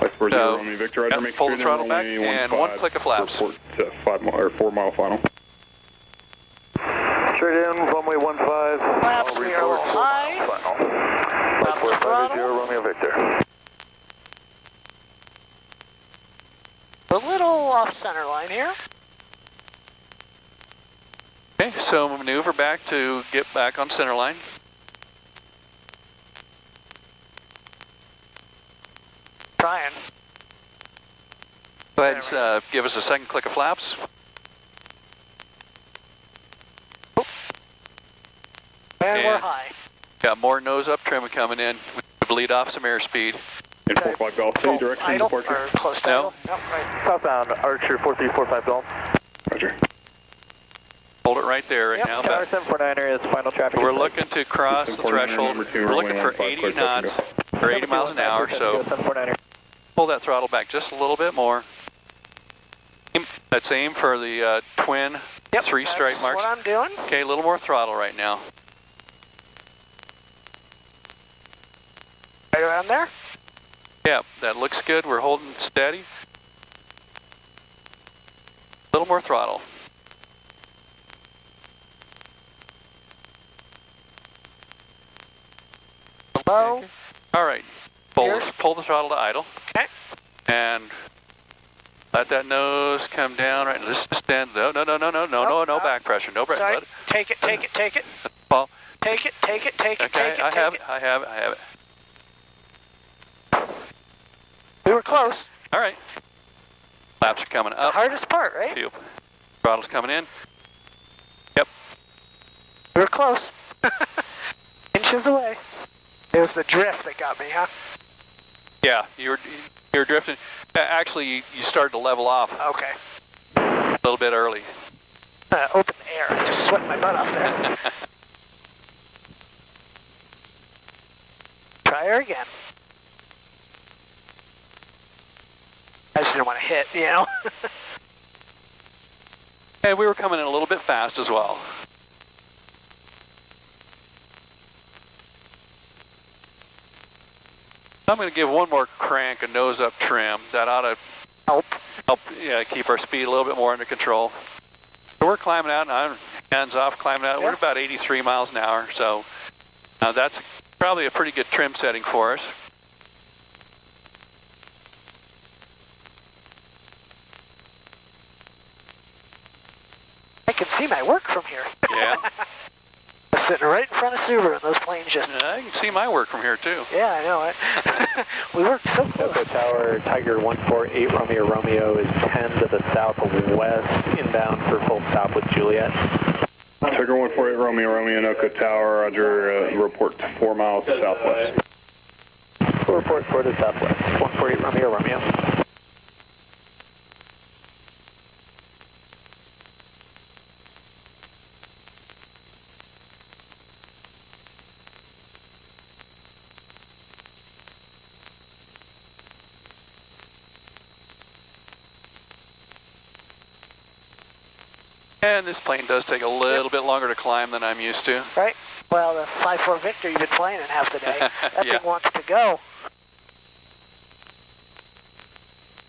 Lights 40 So, Romeo Victor, Roger, make pull the straight in, throttle back runway and 15, one click of flaps. report to 4-mile final. Straight in, runway 15. Flaps, we are a little high. Light 4580 Romeo Victor. A little off center line here. Okay, so maneuver back to get back on center line. Trying. Go ahead and give us a second click of flaps. And we're And- high. Got more nose up trim coming in. We bleed off some airspeed. And 45 Golf, city direction Idle, departure. or close to No. idle. Nope, right. Southbound, Archer 4345 Golf. Roger. Hold it right there right Yep, now. Tower 749er is final traffic. We're looking to cross the System 49, threshold. number 2, We're looking for runway 15, 80 clear touch and knots or 80 miles an hour, so 749er. pull that throttle back just a little bit more. Let's aim for the twin Yep, three stripe that's marks. what I'm doing. Okay, a little more throttle right now. Right around there. Yeah, that looks good. We're holding steady. A little more throttle. Low. Okay. All right, pull the throttle to idle. Okay. And let that nose come down right. Let's just stand. No back pressure. No back. Sorry. Let it Take it, take it, take it. fall. Take it, take it, take it, Okay, take it, I take have it. it. I have it. I have it. We were close. All right. Flaps are coming The up. hardest part, right? Fuel. Throttle's coming in. Yep. We were close. Inches away. It was the drift that got me, huh? Yeah, you're drifting. Actually, you started to level off Okay. a little bit early. Open air. I just sweat my butt off there. Try her again. I just didn't want to hit, you know? And we were coming in a little bit fast as well. I'm going to give one more crank, a nose up trim. That ought to help keep our speed a little bit more under control. So we're climbing out, and I'm hands off climbing out. Yeah. We're about 83 miles an hour, so that's probably a pretty good trim setting for us. I can see my work from here. Yeah. The sitting right in front of Subaru, and those planes just... I can see my work from here, too. Yeah, I know it. We work so close. Noco Tower, Tiger 148 Romeo is 10 to the southwest, inbound for full stop with Juliet. Tiger 148 Romeo, Noco Tower, roger, report 4 miles southwest. Full report for the southwest, 148 Romeo. And this plane does take a little bit longer to climb than I'm used to. Right? Well, the 5-4 Victor you've been flying in half the day, that Yeah. thing wants to go.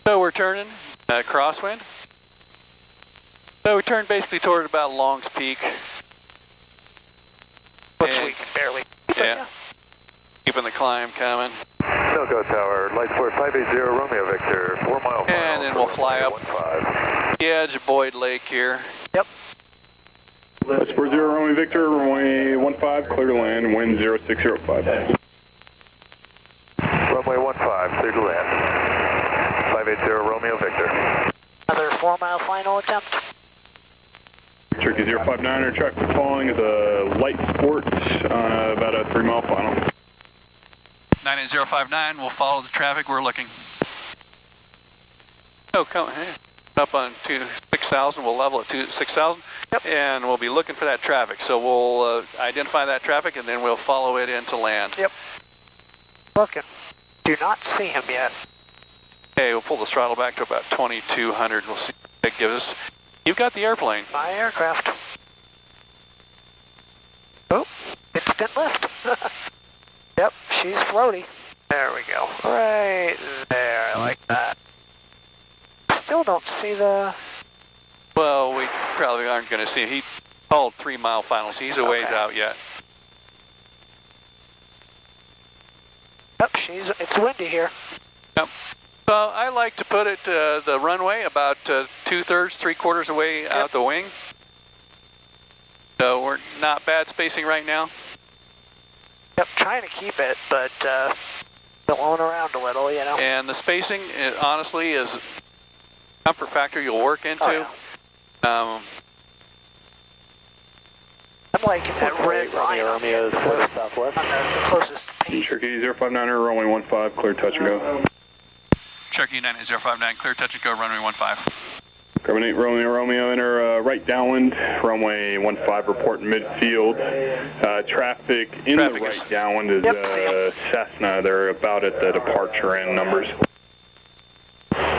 So we're turning crosswind. So we turn basically toward about Long's Peak. Which And- we can barely... Yeah. Keeping the climb coming. Noco Tower, light support 580 Romeo Victor, 4 mile final. And then we'll fly up 15. the edge of Boyd Lake here. Yep. Light support 0 Romeo Victor, runway 15, clear to land, wind 0605. Runway 15, clear to land. 580 Romeo Victor. Another 4-mile final attempt. Cherokee 059er, track following is a light sport, about a 3 mile final. 98059, we'll follow the traffic we're looking. Oh, come up on 6,000, we'll level at 6,000. Yep. And we'll be looking for that traffic. So we'll identify that traffic and then we'll follow it into land. Yep. Looking. Do not see him yet. Okay, we'll pull the throttle back to about 2,200. We'll see what that gives us. You've got the airplane. My aircraft. Oh, instant lift. Yep, she's floaty. There we go. Right there, I like that. Still don't see the... Well, we probably aren't going to see him. He called 3 mile finals. He's a ways Okay. out yet. Yep, it's windy here. Yep. So I like to put it the runway about 2/3, 3/4 away out the wing. So we're not bad spacing right now. Yep, trying to keep it, but blowing around a little, you know. And the spacing, honestly, is comfort factor you'll work into. Oh, I'm liking that red line on Romeo is for the southwest. the closest paint. Cherokee 059er, runway 15, clear touch and go. Cherokee 98059, clear touch and go, runway 15. Carbon 8 Romeo, enter right downwind, runway 15, report midfield. Traffic in Traffic the is- right downwind is Cessna. They're about at the departure end numbers.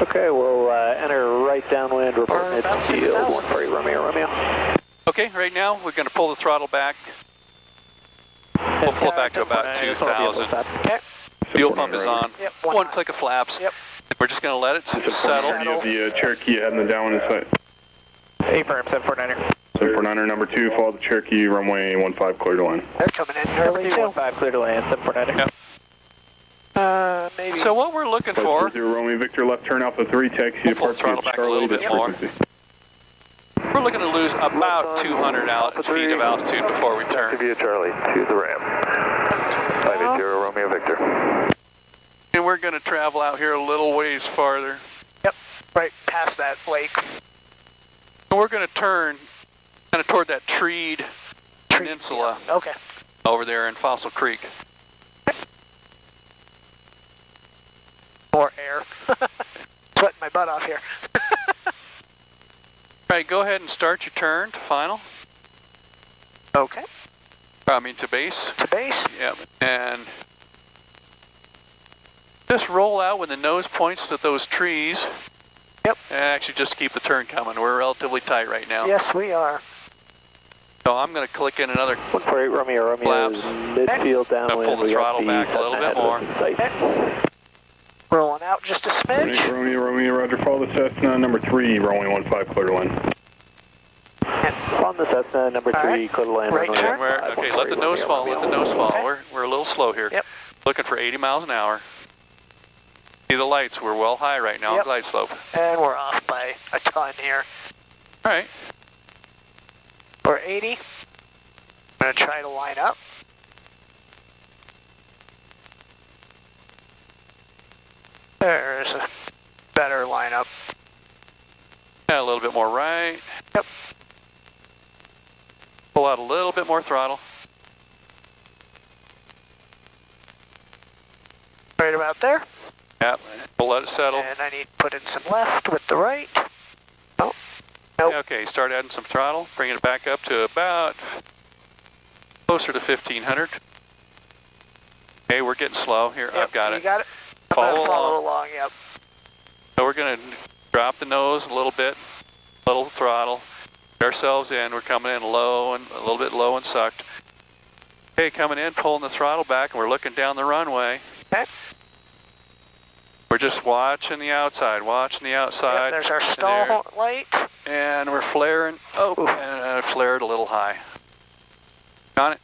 Okay, we'll enter right downwind, report Or about midfield, 6,000. 140 Romeo. Okay, right now we're going to pull the throttle back. We'll pull it back to about 2,000. Okay. Fuel pump is on. Yep, One click of flaps. Yep. We're just going to let it settle. You have the Cherokee ahead in the downwind sight. Affirm, 749er. 749er, number 2, follow the Cherokee, runway 15, clear to land. They're coming in early, too. 15, clear to land, 749er. Yep. Maybe. So what we're looking for, 0 Romeo Victor, left turn Alpha 3, taxi We'll pull the departure throttle back a Charlie, little bit this more. frequency. we're looking to lose about 200 feet of altitude before we turn. Via Charlie to the ramp. 580 Romeo Victor. And we're going to travel out here a little ways farther. Yep, right past that lake. And we're going to turn kind of toward that treed peninsula Okay. over there in Fossil Creek. More air. Sweating my butt off here. All right, go ahead and start your turn to final. Okay. I mean to base. To base. Yep. And just roll out when the nose points to those trees. Yep. And actually just keep the turn coming. We're relatively tight right now. Yes, we are. So I'm going to click in another 148 Romeo is flaps. midfield downwind. Pull the We got throttle back a little Cessna bit more. ahead of Rolling out just a Carbon 8 smidge. Romeo, roger, follow the Cessna, number 3, runway 15, clear to land. On the Cessna, number 3, right. clear to land. Right runway turn. 15, Okay, let the nose fall, let the nose fall. Okay. We're a little slow here. Yep. Looking for 80 miles an hour. See the lights, we're well high right now on Yep. glide slope. And we're off by a ton here. All right. We're 80. I'm going to try to line up. There's a better lineup. Yeah, a little bit more right. Yep. Pull out a little bit more throttle. Right about there. Yep, we'll let it settle. And I need to put in some left with the right. Oh, nope. Okay, start adding some throttle, bringing it back up to about closer to 1500. Okay, we're getting slow. Here, Yep, I've got it. You got it? Follow along, yep. So we're going to drop the nose a little bit, little throttle, get ourselves in. We're coming in low and a little bit low and sucked. Okay, coming in, pulling the throttle back, and we're looking down the runway. Okay. We're just watching the outside, Yep, there's our stall light. And we're flaring. Oh, and I flared a little high. Got it?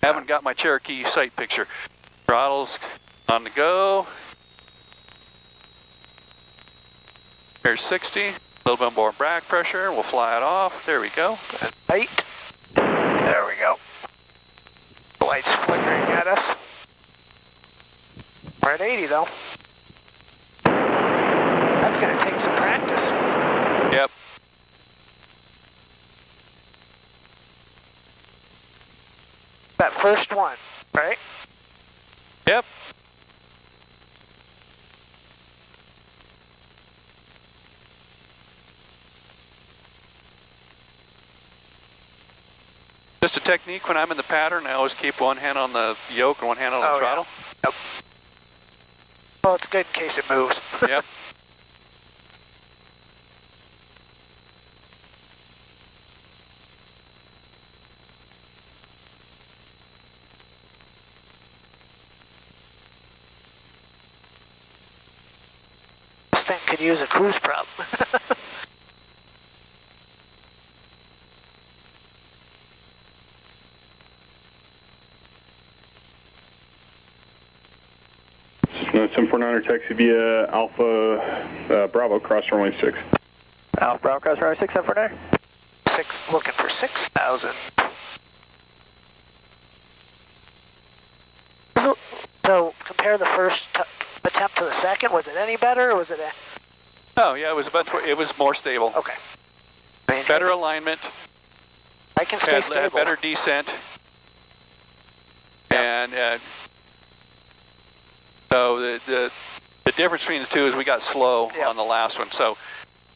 Haven't got my Cherokee sight picture. Throttle's on the go. Here's 60. A little bit more back pressure. We'll fly it off. There we go. And light. There we go. The light's flickering at us. We're at 80 though. That's going to take some practice. Yep. That first one, right? Yep. Just a technique when I'm in the pattern, I always keep one hand on the yoke and one hand on the throttle. Yeah. Yep. Well, it's good in case it moves. Yep. This thing could use a cruise prop. Cessna 749er taxi via Alpha Bravo, cross runway 6. Alpha Bravo, cross runway 6, 749er. Looking for 6,000. So compare the first attempt to the second. Was it any better, or was it a... Oh yeah, it was more stable. Okay. I mean, Better alignment. I can stay stable. Had better descent. And so the difference between the two is we got slow on the last one. So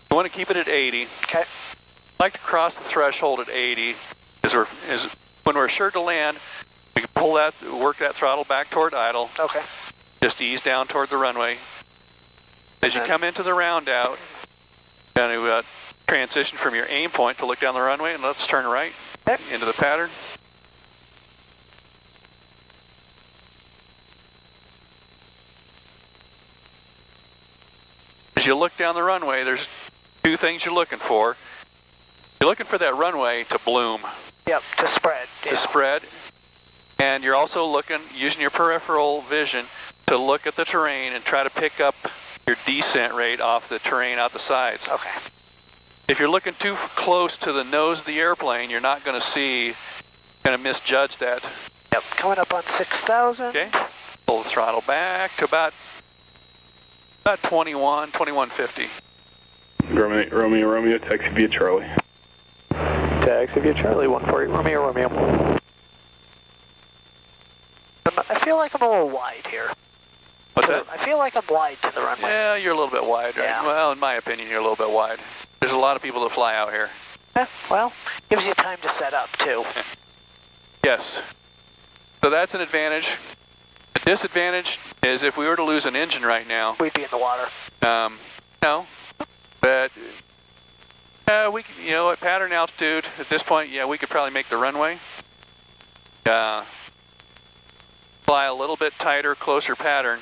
we want to keep it at 80. Okay. I like to cross the threshold at 80. Is when we're sure to land, we can pull that, work that throttle back toward idle. Okay. Just ease down toward the runway. As you come into the round out, you're going to transition from your aim point to look down the runway, and let's turn right into the pattern. As you look down the runway, there's two things you're looking for. You're looking for that runway to bloom. Yep, to spread. To spread. And you're also looking, using your peripheral vision, to look at the terrain and try to pick up your descent rate off the terrain out the sides. Okay. If you're looking too close to the nose of the airplane, you're not going to see, going to misjudge that. Yep, coming up on 6,000. Okay. Pull the throttle back to about 2150. Romeo, taxi via Charlie. Taxi via Charlie, 140, Romeo. I feel like I'm a little wide here. What's that? I feel like I'm wide to the runway. Yeah, you're a little bit wide, right? Yeah. Well, in my opinion, you're a little bit wide. There's a lot of people that fly out here. Yeah, well, gives you time to set up, too. Yes. So that's an advantage. The disadvantage is if we were to lose an engine right now. We'd be in the water. No. But, we could, at pattern altitude, at this point, we could probably make the runway. Fly a little bit tighter, closer pattern.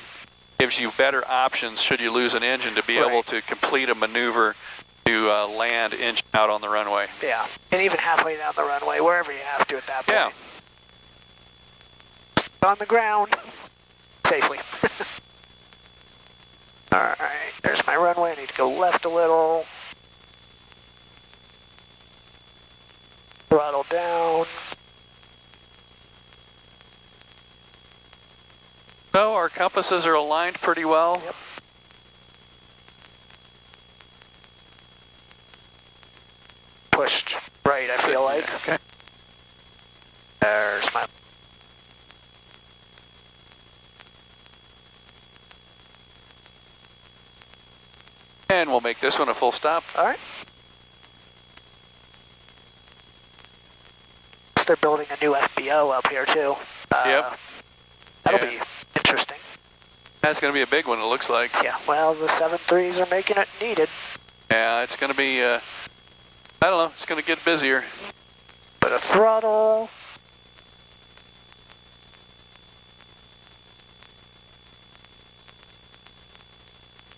Gives you better options should you lose an engine to be able to complete a maneuver to land engine out on the runway. Yeah, and even halfway down the runway, wherever you have to at that point. Yeah. On the ground, safely. All right, there's my runway. I need to go left a little. Throttle down. So our compasses are aligned pretty well. Yep. Pushed right, I feel like. Okay. There's my... And we'll make this one a full stop. All right. They're building a new FBO up here too. Yep. That'll be interesting. That's going to be a big one, it looks like. Yeah, well, the 7.3s are making it needed. Yeah, it's going to be, I don't know, it's going to get busier. But a throttle.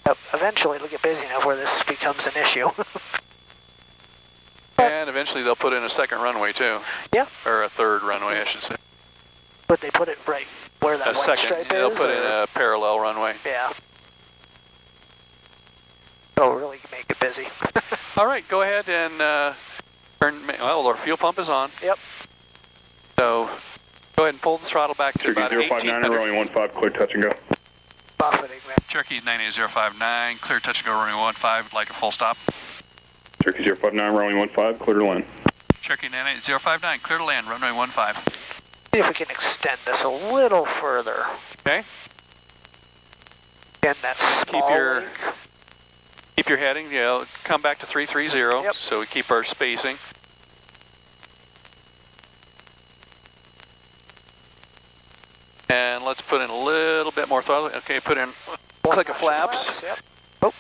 Yep, eventually it'll get busy enough where this becomes an issue. And eventually they'll put in a second runway too. Yeah. Or a third runway, I should say. But they put it right where that A white second, stripe they'll is? put in a parallel runway. Yeah. It'll really make it busy. All right, go ahead and turn, well, our fuel pump is on. Yep. So go ahead and pull the throttle back to Cherokee about 059, 1800. runway 15, clear touch and go. Buffeting, man. Cherokee's 98059, clear touch and go runway 15, like a full stop. Cherokee 059, runway 15, clear to land. Cherokee 98059, clear to land, runway 15. See if we can extend this a little further. Okay. Again, that small link. Keep your heading, you know, come back to 330, Yep. so we keep our spacing. And let's put in a little bit more throttle. Okay, put in click of flaps. Yep. Oh.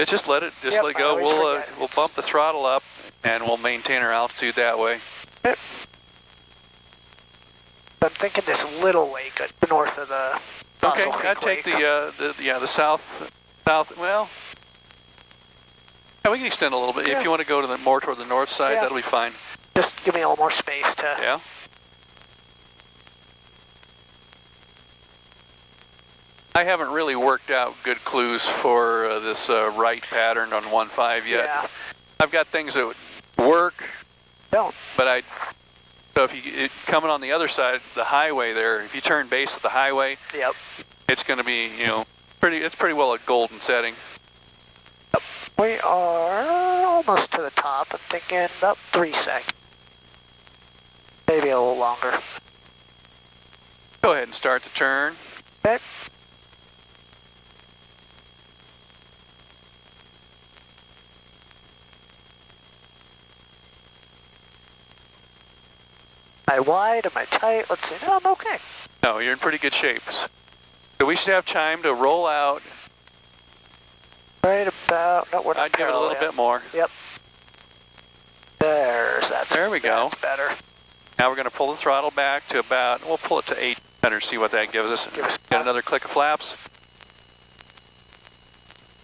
Just let it Yep, let it go. I always forget. We'll bump the throttle up, and we'll maintain our altitude that way. Yep. I'm thinking this little lake north of the Okay, Fossil I'd Creek take Lake. the south. Well, yeah, we can extend a little bit Yeah. if you want to go to the more toward the north side. Yeah. That'll be fine. Just give me a little more space to. Yeah. I haven't really worked out good clues for this right pattern on 1.5 yet. Yeah. I've got things that would work, Don't. but so if you coming on the other side, the highway there, if you turn base at the highway, Yep. it's going to be, you know, it's pretty well a golden setting. We are almost to the top. I'm thinking about 3 seconds. Maybe a little longer. Go ahead and start the turn. Okay. Am I wide? Am I tight? Let's see. No, I'm okay. No, you're in pretty good shape. So we should have time to roll out. Right about. No, we're not I'd give it a little bit more. Yep. There we go. That's better. Now we're going to pull the throttle back to about, we'll pull it to 800, see what that gives us. Get another click of flaps.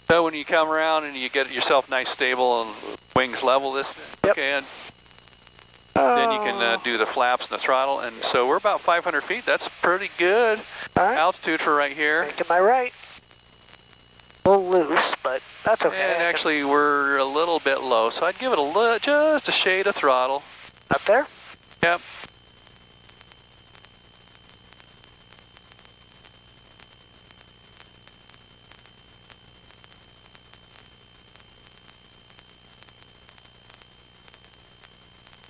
So when you come around and you get yourself nice, stable, and wings level this, Yep. okay, and then you can do the flaps and the throttle. And so we're about 500 feet. That's pretty good All right. altitude for right here. Making my right. A little loose, but that's okay. And actually, we're a little bit low, so I'd give it just a shade of throttle. Up there? Yep.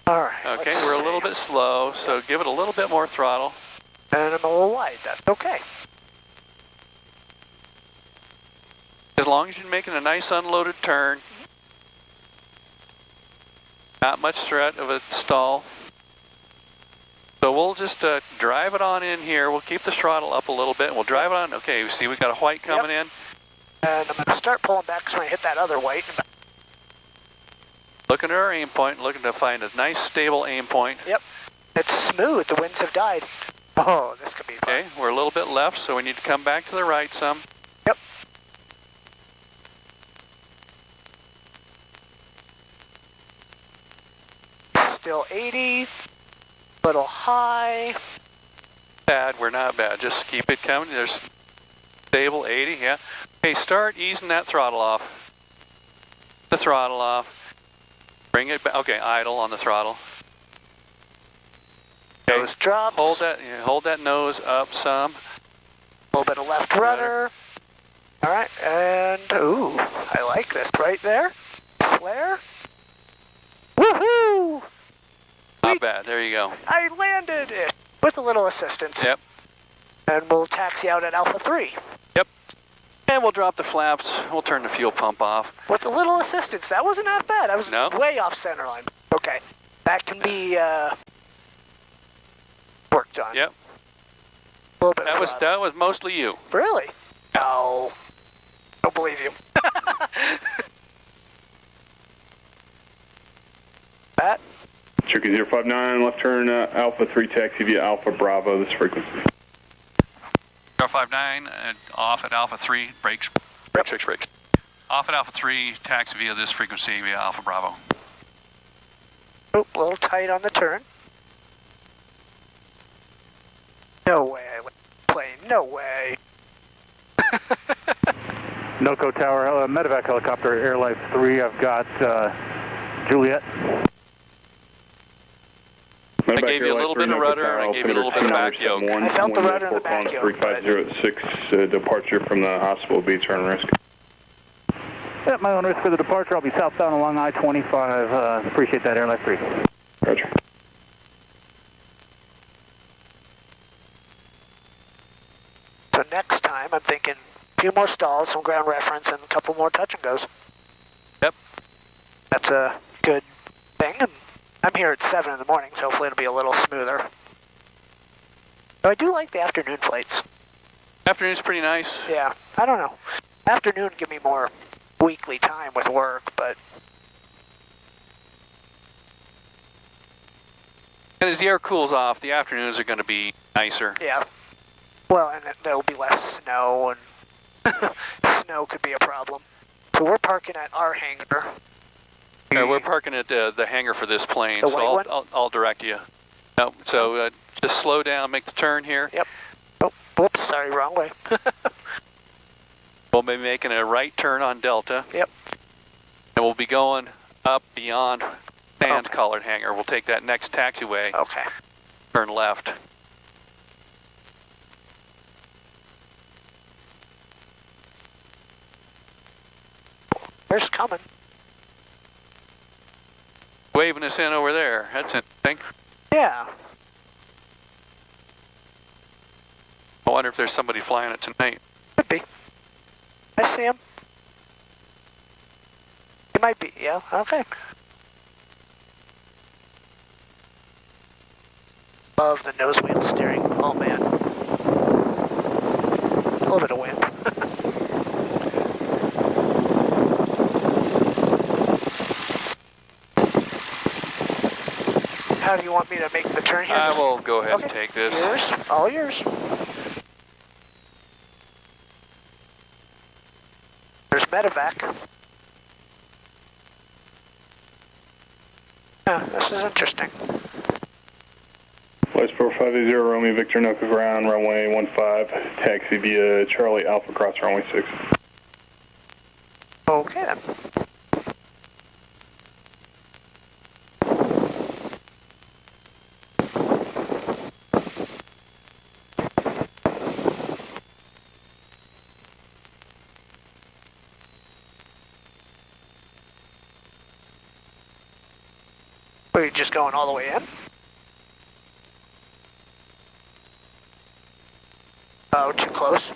All right. Okay, let's we're a see. little bit slow, so give it a little bit more throttle. And I'm a little wide. That's okay. As long as you're making a nice unloaded turn, not much threat of a stall. So we'll just drive it on in here. We'll keep the throttle up a little bit, and we'll drive it on. Okay, see we've got a white coming in. And I'm going to start pulling back because when I hit that other white. Looking at our aim point, looking to find a nice stable aim point. Yep. It's smooth. The winds have died. Oh, this could be fun. Okay, we're a little bit left, so we need to come back to the right some. Yep. Still 80. Little high. Bad, we're not bad. Just keep it coming. There's stable 80, yeah. Okay, start easing that throttle off. The throttle off. Bring it back. Okay, idle on the throttle. Nose drops. Hold that nose up some. A little bit of left rudder. All right, and ooh, I like this right there. Flare. Woohoo! Not bad. There you go. I landed it with a little assistance. Yep. And we'll taxi out at Alpha 3. Yep. And we'll drop the flaps. We'll turn the fuel pump off. With a little assistance. That wasn't that bad. I was way off center line. Okay. That can be worked on. Yep. A little bit That was mostly you. Really? No. Don't believe you. Pat? Cherokee 059, left turn Alpha 3 taxi via Alpha Bravo, this frequency. 059, off at Alpha 3, brakes. Off at Alpha 3, taxi via this frequency via Alpha Bravo. Oh, a little tight on the turn. No way I landed the plane, no way. NOCO Tower, medevac helicopter, Air Life 3, I've got Juliet. I gave you a little bit of rudder, and I gave you a little bit of back yoke. I felt the rudder in the back yoke. 3506, departure from the hospital will be turn risk. At my own risk for the departure, I'll be southbound along I-25. Appreciate that, Air Life 3. Roger. So next time, I'm thinking a few more stalls, some ground reference, and a couple more touch and goes. Yep. That's a good thing. And I'm here at 7 in the morning, so hopefully it'll be a little smoother. So I do like the afternoon flights. Afternoon's pretty nice. Yeah, I don't know. Afternoon give me more weekly time with work, but... And as the air cools off, the afternoons are going to be nicer. Yeah. Well, and there'll be less snow, and snow could be a problem. So we're parking at our hangar. We're parking at the hangar for this plane, so I'll direct you. No, so just slow down, make the turn here. Yep. Oh, whoops, sorry, wrong way. We'll be making a right turn on Delta. Yep. And we'll be going up beyond sand-collared hangar. We'll take that next taxiway. Okay. Turn left. There's coming. Waving us in over there. That's interesting. Yeah. I wonder if there's somebody flying it tonight. Could be. I see him. He might be, yeah, okay. Love the nose wheel steering. Oh man. A little bit of wind. How do you want me to make the turn here? I will go ahead and take this. Yours, all yours. There's medevac. Yeah, this is interesting. Flight 4580 Romeo Victor, NOCO ground, runway 15, taxi via Charlie Alpha cross runway 6. Okay then. Are you just going all the way in? Oh, too close.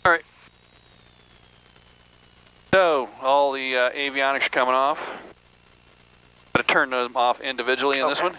All right. So, all the avionics are coming off. I'm going to turn them off individually in this one.